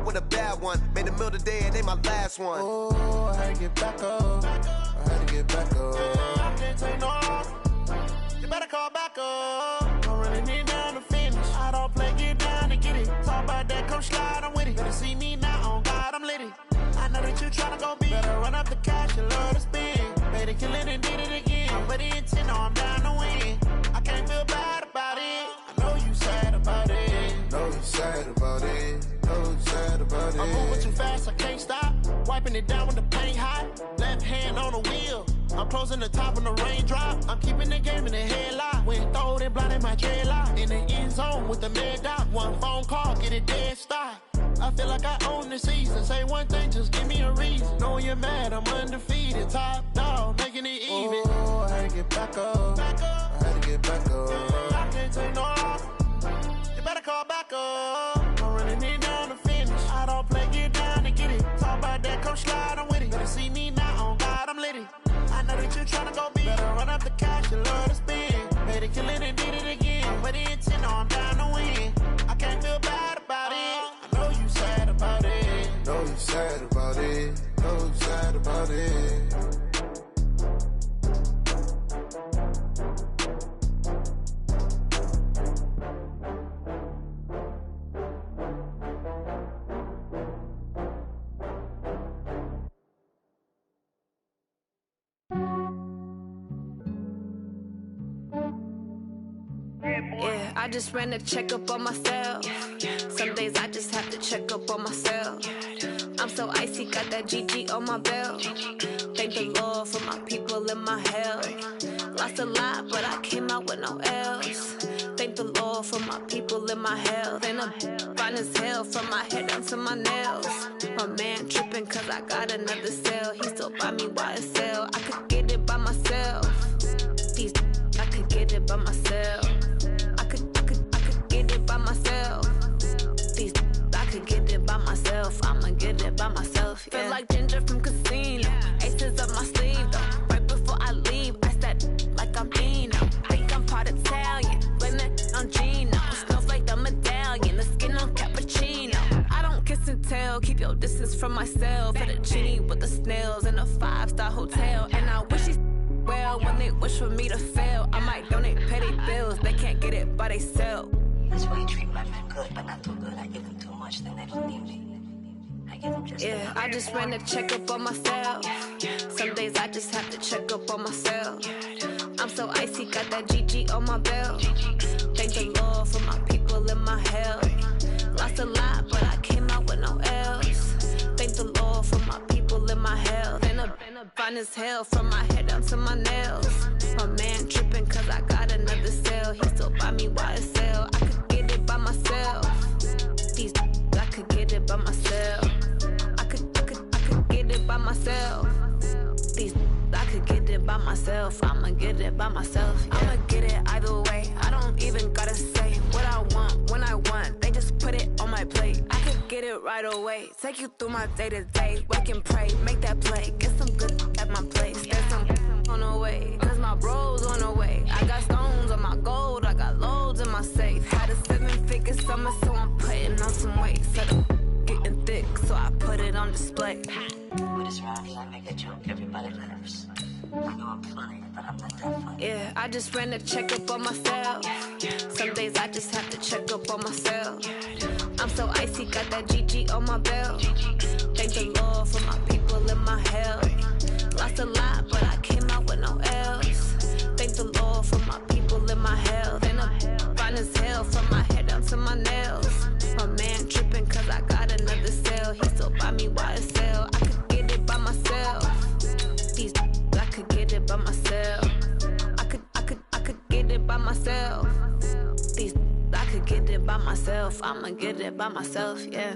With a bad one. Made a meal today and they my last one. Oh, I had to get back up. I had to get back up. I can't take no loss. You better call back up. I'm running it down to finish. I don't play, get down to get it. Talk about that, come slide, I'm with it. Better see me now, on God, I'm litty. I know that you tryna go big. Better run up the cash, you love to spend. Better kill it and did it again. I'm with the intent, no, I'm down to win. I can't feel bad about it. I know you sad about it. Know you sad about it. Know you sad about it. I'm moving too fast, I can't stop. Wiping it down with the paint hot. Left hand on the wheel. I'm closing the top on the raindrop. I'm keeping the game in the headlock. Went throwed and blinded my dreadlock. In the end zone with the mad dot. One phone call, get it dead stop. I feel like I own the season. Say one thing, just give me a reason. Knowing you're mad, I'm undefeated. Top dog, making it even. Oh, I had to get back up. Back up. I had to get back up. I can't take no loss. You better call back up. I'm running it down to finish. I don't play, get down to get it. Talk about that, come slide, I'm with it. Better see me now, on God, I'm lit it. I know that you're trying to go big. Better run up the cash, you love to spend. Made it, kill it, and did it again. But the intent, I'm down to win. I can't feel bad about it. I know you sad about it. Know you sad about it. Know you sad about it. Yeah, I just ran a checkup on myself. Some days I just have to check up on myself. I'm so icy, got that GG on my belt. Thank the Lord for my people in my health. Lost a lot, but I came out with no L's. Thank the Lord for my people in my health. And I'm fine as hell from my head down to my nails. My man tripping cause I got another cell. He still buy me YSL. I could get it by myself. These I could get it by myself. I could get it by myself. These I could get it by myself. I'ma get it by myself. Yeah. Feel like Ginger from Casino. Aces up my sleeve though. Right before I leave, I said like I'm Dino. Think I'm part Italian. Blame that on Gino. Snowflake the medallion. The skin on cappuccino. I don't kiss and tell. Keep your distance from myself. At a genie with the snails in a 5-star hotel. And I wish he's well when they wish for me to fail. I might donate petty bills. They can't get it by themselves. That's why you treat my men good, but not too good. I give them too much, then they don't need me. I give them just yeah, I just ran a checkup on myself. Some days I just have to check up on myself. I'm so icy, got that GG on my belt. Thank the Lord for my people in my health. Lost a lot, but I came out with no L's. Thank the Lord for my people in my health. And I'm fine as hell from my head down to my nails. My man tripping cause I got another cell. He still buy me YSL. I could get it by myself. These I could get it by myself. I could get it by myself. These I could get it by myself. I'ma get it by myself. Yeah. I'ma get it either way. I don't even gotta say what I want when I want. They just put it on my plate. I could get it right away. Take you through my day to day. Wake and pray, make that play. Get some good at my place. There's some on the way. Cause my bro's on the way. I got stones on my gold. I got loads in my safe. Had a 7-figure summer, so I'm putting on some weight. Said I'm getting thick, so I put it on display. With this round, I make a joke, everybody laughs. I know I'm funny, but I'm not that funny. Yeah, I just ran a checkup on myself. Some days I just have to check up on myself. I'm so icy, got that GG on my belt. Thank the Lord for my people in my health. Lost a lot, but I came out with no L's. Thank the Lord for my people in my health. And I'm fine as hell from my head down to my nails. My man tripping cause I got another cell. He still buy me YSL. I could get it by myself. These I could get it by myself. I could get it by myself. These I could get it by myself. I'ma get it by myself, yeah.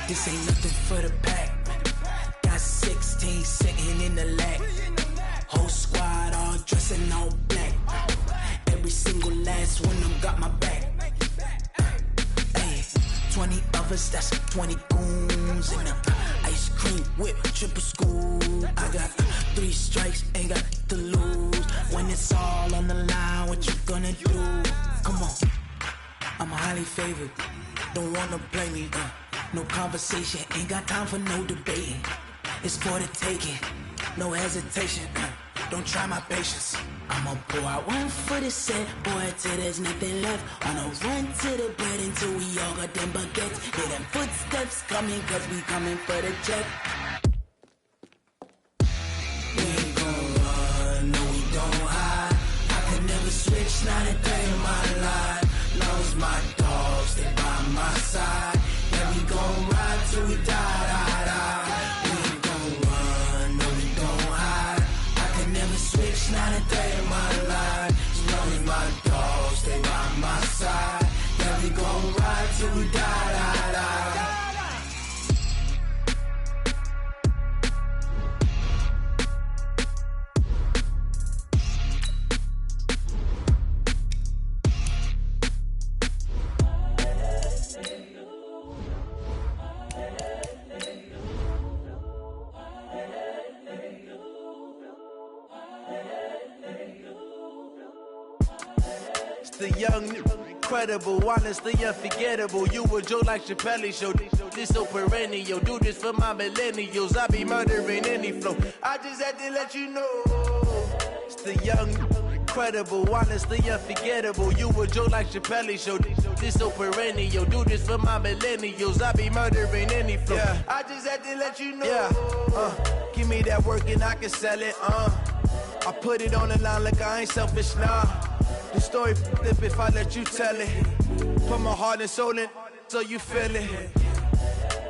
This ain't nothing for the pack. Got 16 sitting in the lap. Whole squad all dressing all black. Every single last That's when I'm got my back. 20 of us, that's 20 goons in a ice cream whip, triple scoop. I got 3 strikes, ain't got to lose. When it's all on the line, what you gonna do? Come on, I'm highly favored. Don't wanna blame me. No conversation, ain't got time for no debating. It's for the taking, no hesitation. Don't try my patience. I'ma pour out one for the set, boy, till there's nothing left. On a run to the bed until we all got them baguettes. Hear them footsteps coming, cause we coming for the check. We ain't gon' run, no we don't hide. I can never switch, not a day in my life. Lost my dogs, they by my side. Yeah, we gon' ride till we die. We ain't gon' run, no we don't hide. I can never switch, not a day in my life. As long as my dogs stay by my side. Yeah, we gon' ride till we die. The young, incredible, honestly unforgettable. You a Joe like Chappelle show. This so perennial. Do this for my millennials. I be murdering any flow. I just had to let you know. It's the young, incredible, honestly unforgettable. You a Joe like Chappelle show. This so perennial. Do this for my millennials. I be murdering any flow. Yeah. I just had to let you know. Yeah. Give me that work and I can sell it. I put it on the line like I ain't selfish, nah. The story flip if I let you tell it. Put my heart and soul in so you feel it.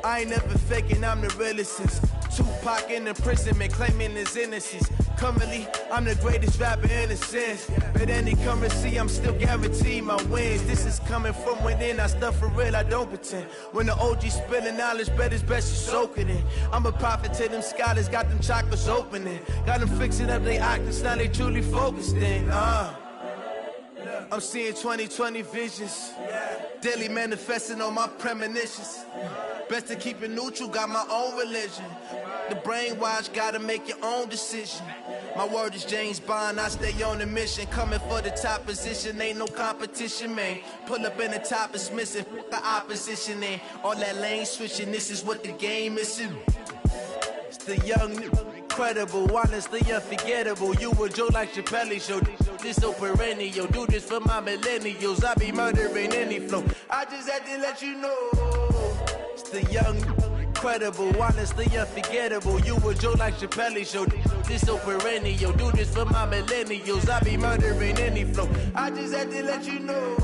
I ain't never faking, I'm the realest since Tupac in imprisonment, claiming his innocence. Currently, I'm the greatest rapper in a sense. But any currency, I'm still guaranteed my wins. This is coming from within, I stuff for real, I don't pretend. When the OG spilling knowledge, bet it's best you soak it in. I'm a prophet to them scholars, got them chakras opening. Got them fixing up their octaves, now they truly focused in. I'm seeing 2020 visions, daily manifesting on my premonitions. Best to keep it neutral, got my own religion. The brainwash, gotta make your own decision. My word is James Bond, I stay on a mission. Coming for the top position, ain't no competition, man. Pull up in the top, it's missing, the opposition in. All that lane switching, this is what the game is. It's the young, incredible, honestly unforgettable. You a Joe like Chappelle show. This so perennial. Do this for my millennials. I be murdering any flow. I just had to let you know. It's the young, incredible, honestly unforgettable. You a Joe like Chappelle show. This so perennial. Do this for my millennials. I be murdering any flow. I just had to let you know.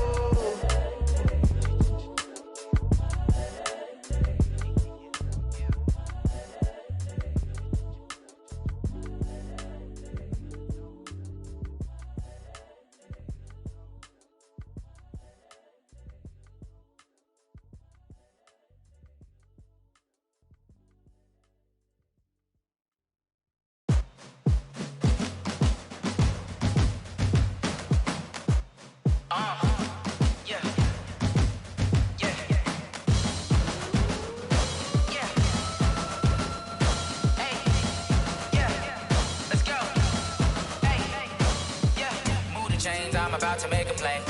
I'm about to make a play.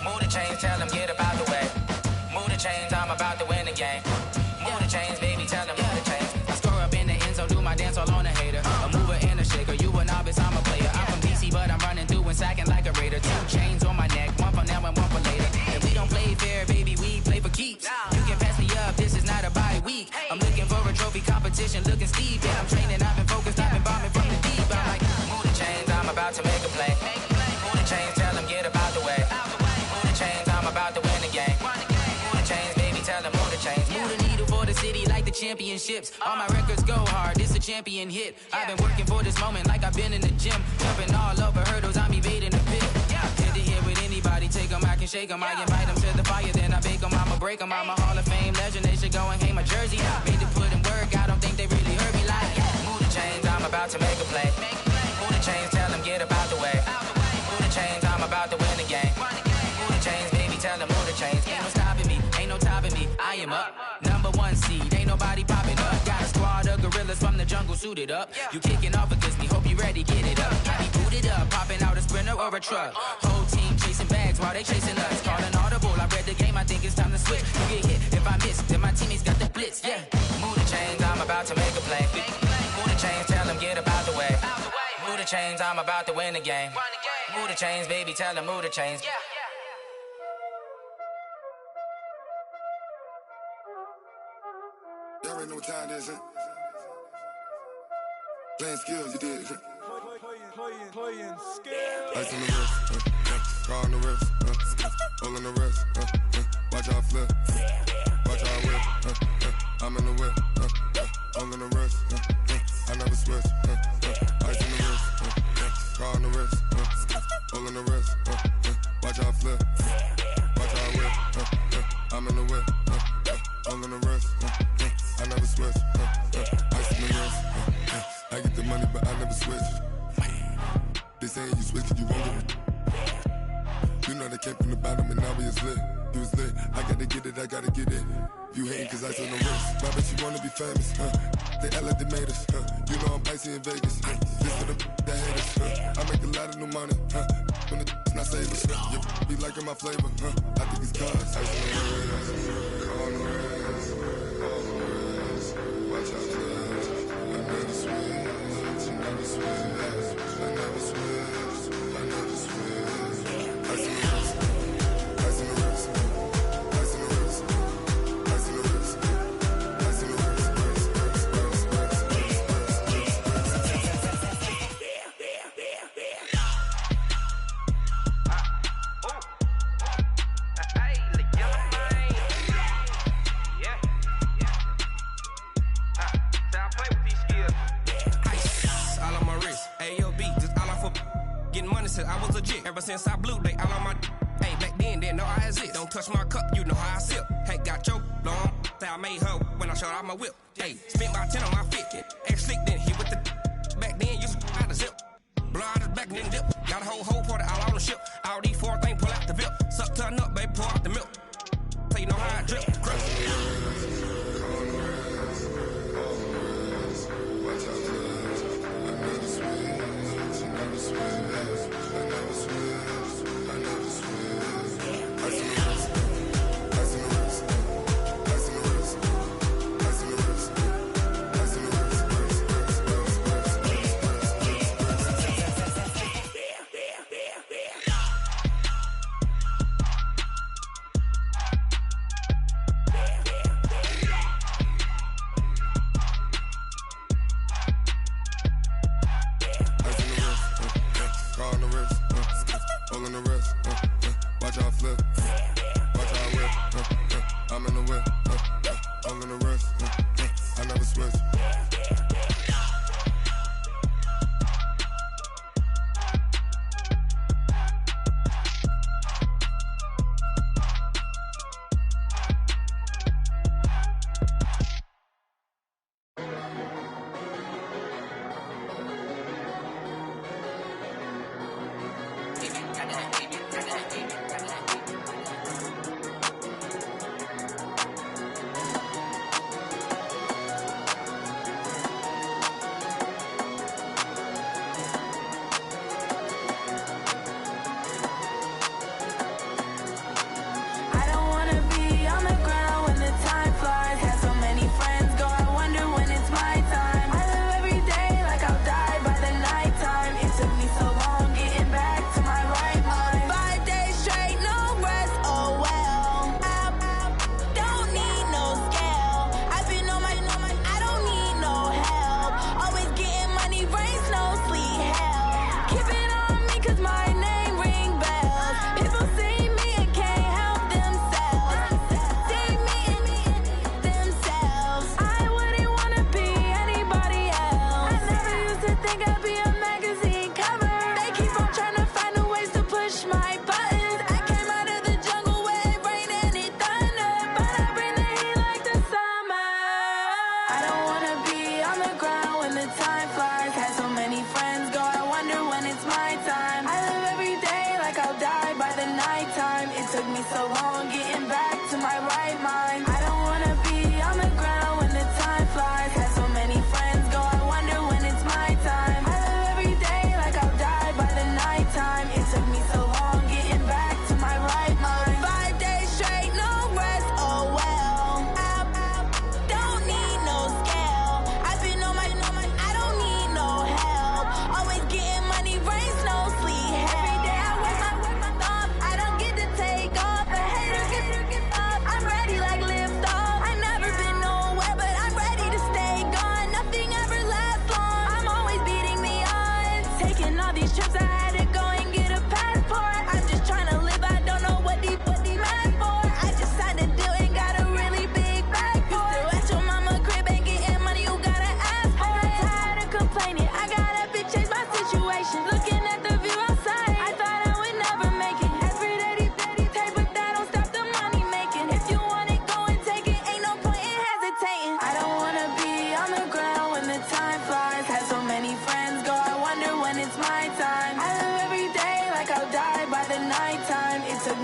Move the chains, tell them get about the way. Move the chains, I'm about to win the game. Move the chains, baby, tell them move the chains. I score up in the end zone, do my dance all on a hater. A mover and a shaker, you a novice, I'm a player. I'm from DC, but I'm running through and sacking like a raider. 2 chains on my neck, one for now and one for later. If we don't play fair, baby, we play for keeps. You can pass me up, this is not a bye week. I'm looking for a trophy competition, looking steep. Yeah, I'm training, I've been focused, I've been bombing from the deep. I'm like, move the chains, I'm about to make a play. Move the chains, tell them get about the way. Move the chains, I'm about to win the game. Move the chains, baby, tell them move the chains. Move the needle for the city like the championships. All my records go hard, this a champion hit. I've been working for this moment like I've been in the gym. Jumping all over hurdles, I'm evading the pit. Head to head with anybody, take them, I can shake them. I invite them to the fire, then I bake them, I'ma break them. I'm a Hall of Fame legend, they should go and hang my jersey. Made to put in work, I don't think they really heard me like. Move the chains, I'm about to make a play. Move the chains, tell them get about the way. Move the chains, I'm about to win the game. Move jungle suited up. You kicking off against me, hope you ready, get it up. I be booted up, popping out a sprinter or a truck. Whole team chasing bags while they chasing us. Calling audible, I read the game, I think it's time to switch. You get hit if I miss, then my teammates got the blitz, yeah. Move the chains, I'm about to make a play. Move the chains, tell them get about the way. Move the chains, I'm about to win the game. Move the chains, baby, tell them move the chains. Y'all already know what time it is, huh? Playing skills, you did. Playing skills. Ice on the wrist, car on the wrist, hole in the wrist, watch out flip, watch out whip, I'm in the whip, hole in the wrist, I never switch, ice in the wrist, car on the wrist, hole in the wrist, watch out flip, watch out whip, I'm in the whip, hole in the wrist, I never switch, ice in the wrist, I get the money but I never switch. They saying you switch it, you won't get it. You know they came from the bottom and now we is lit. You was lit, I gotta get it, I gotta get it. You hating cause ice on the wrist. Why bet you wanna be famous, They act like they made us, You know I'm icy in Vegas, This for the that hate us, I make a lot of new money, When the not save us, You be liking my flavor, I think it's cause ice on the wrist, on the wrist, on the wrist. Watch out for this, I never switch, I never switch. I never switch, I never switch. Ice in the wrist, ice in the wrist, ice in the wrist, ice in the wrist, ice in the wrist, I was legit. Ever since I blew, they all on my. Hey, back then, didn't know I exist. Don't touch my cup, you know how I sip. Hey, got your long. Say I made her when I showed out my whip. Hey, spent my 10 on my fit. Ex slick, then hit with the. Back then, used to out the zip. Blow out his back and then dip. Got a whole party all on the ship. All these 4 things, pull out the VIP. Suck, turn up, baby, pour out the milk. So you know how I drip. Crush. Watch out for this. I never switch, I never switch. I never switch, I never switch. Ice in the wrist, ice in the wrist, ice in the wrist, ice in the wrist, ice in the wrist. Car on the wrist, hole in the wrist, watch out flip, watch out whip, I'm in the whip, hole in the wrist, I never switch.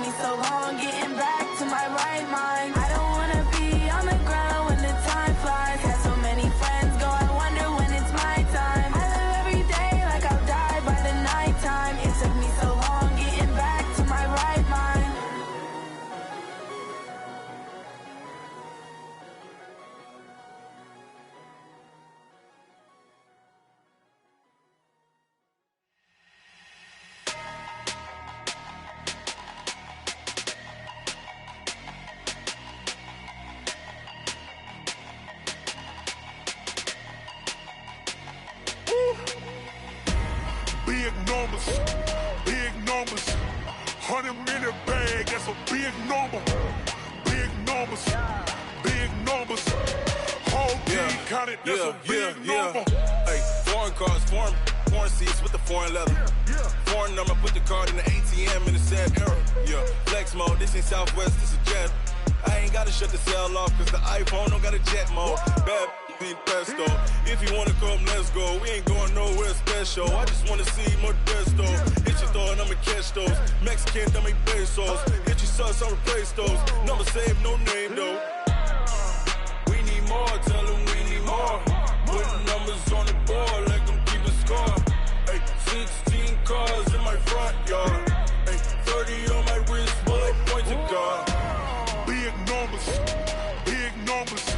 me so long getting back to my right mind. I don't wanna be on the ground when the time flies. Had so many friends go, I wonder when it's my time. I live every day like I'll die by the nighttime. It took me so long getting back to my right mind. Big numbers, big numbers. 100-minute bag, that's a big number. Big numbers, big numbers. Whole team counted, that's a big number. Hey, foreign cars, foreign seats with the foreign leather. Foreign number, put the card in the ATM in the sad era. Yeah, flex mode, this ain't Southwest, this is jet. I ain't gotta shut the cell off, cause the iPhone don't got a jet mode. Bad ain't pesto. If you wanna come, let's go. We ain't going nowhere special. I just wanna see Modesto. Hit your thought, I'ma catch those. Mexican, dummy pesos. Hit your sus, I'll replace those. Number save, no name though. We need more, tell them we need more. Putting numbers on the board, let them keep a score. Hey, 16 cars in my front yard. Hey, 30 on my wrist, bullet point to God. Big numbers, big numbers.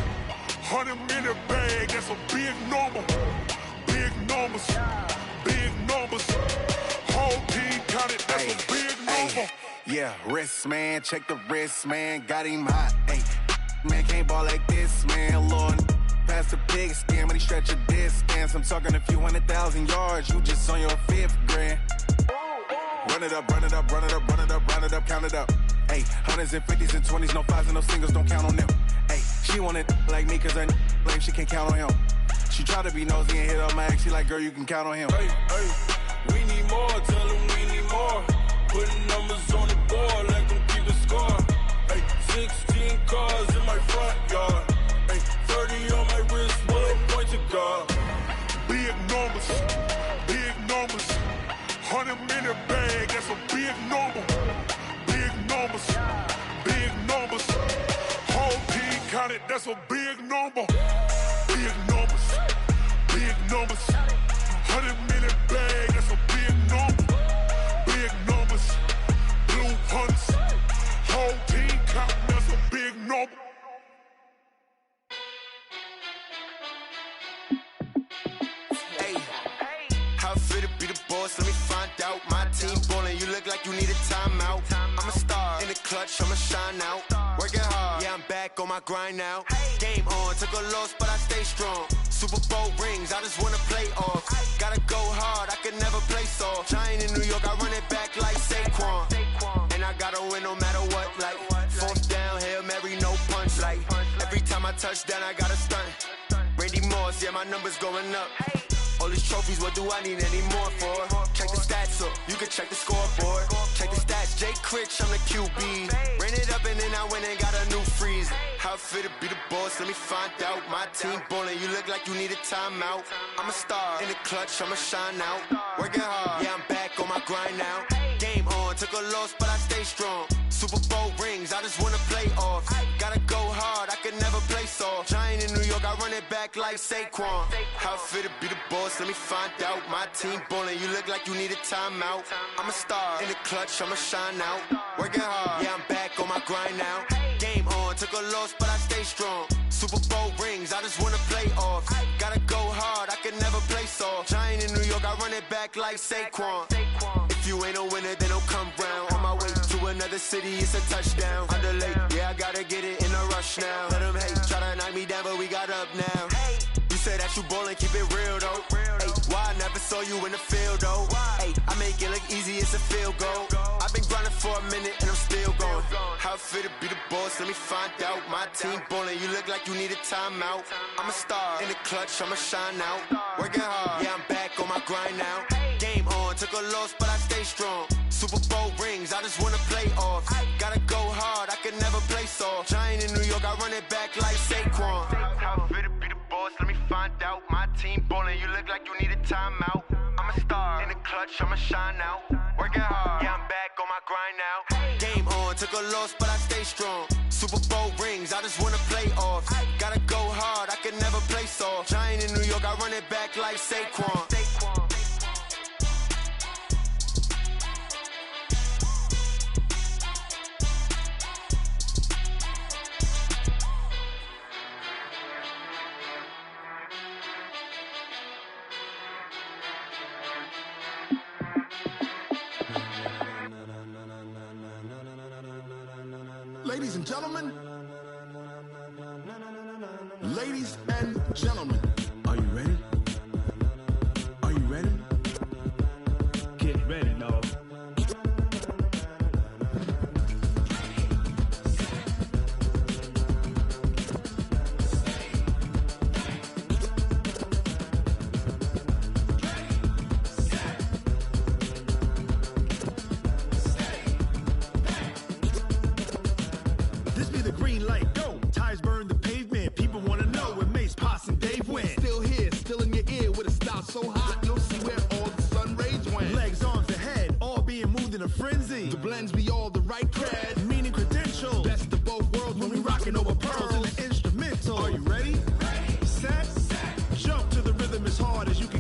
100-minute bag, that's a big number. Big numbers, big numbers. Whole team counted, that's a big number. Yeah, wrist man, check the wrist man, got him hot. Ay, man can't ball like this, man. Lord, past the big scam, but he stretch a distance. I'm talking a few 100,000 yards, you just on your 5th grand. Run it up, run it up, run it up, run it up, run it up, count it up. Ay, 100s and 50s and 20s, no 5s and no singles, don't count on them. Ay, she want it like me, cause her lame, she can't count on him. She try to be nosy and hit on my ex, she like, girl, you can count on him. Hey, hey, we need more, tell them we need more. Putting numbers on the board, let them keep a score. Hey, 16 cars in my front yard. Hey, 30 on my wrist, bullet point to God. Big numbers, big numbers. 100-minute bag, that's a big number. Big numbers, big numbers. Whole team counted, that's a big number. Big numbers, big numbers. 100-minute bag, that's a big number. Big numbers, blue hunts. Whole team counting, that's a big number. How fit to be the boss? Let me find out. My team ballin', you look like you need a timeout. I'm a star in the clutch, I'ma shine out. Working hard, yeah, I'm back on my grind now. Game on, took a loss, but I stay strong. Super Bowl rings, I just wanna play off. Gotta go hard, I can never play soft. Giant in New York, I run it back like Saquon. And I gotta win no matter what, like 4th down, Hail Mary, no punch. Like every time I touch down, I gotta stunt. Randy Moss, yeah, my numbers going up. All these trophies, what do I need any more for? Check the stats up, you can check the scoreboard. Check the stats, Jay Critch, I'm the QB. Ran it up and then I went and got a new freeze. How fit to be the boss, let me find out. My team ballin', you look like you need a timeout. I'm a star in the clutch, I'ma shine out. Working hard, yeah, I'm back on my grind now. Game on, took a loss, but I stay strong. Super Bowl rings, I just wanna play off. Gotta go hard, I can never play soft. Giant in New York, I run it back like Saquon. How fit to be the boss, let me find out. My team ballin', you look like you need a timeout. I'm a star in the clutch, I'ma shine out. Working hard, yeah, I'm back on my grind now. Game on, took a loss, but I stay strong. Super Bowl rings, I just wanna play off. Gotta go hard, I can never play soft. Giant in New York, I run it back like Saquon. If you ain't a winner, then don't come round. On my way to another city, it's a touchdown. Underlay, yeah, I gotta get it in a rush now. Let them hate, try to knock me down, but we got up now. You say that you ballin', keep it real though. Hey, why I never saw you in the field though? Hey, I make it look easy, it's a field goal. I've been grinding for a minute and I'm still going. How fit to be the boss, let me find out. My team ballin', you look like you need a timeout. I'm a star in the clutch, I'ma shine out. Working hard, yeah, I'm back on my grind now. Game on, took a loss, but I stay strong. Super Bowl rings, I just wanna play off. Gotta go hard, I can never play soft. Giant in New York, I run it back like Saquon. How fit to be the boss, let me find out. My team ballin', you look like you need a timeout. I'm a star in the clutch, I'ma shine out. Working hard, yeah, I'm back on my my grind now. Game on, took a loss, but I stay strong. Super Bowl rings, I just wanna play off. Gotta go hard, I can never play soft. Giant in New York, I run it back like Saquon. Ladies and gentlemen, ladies and gentlemen.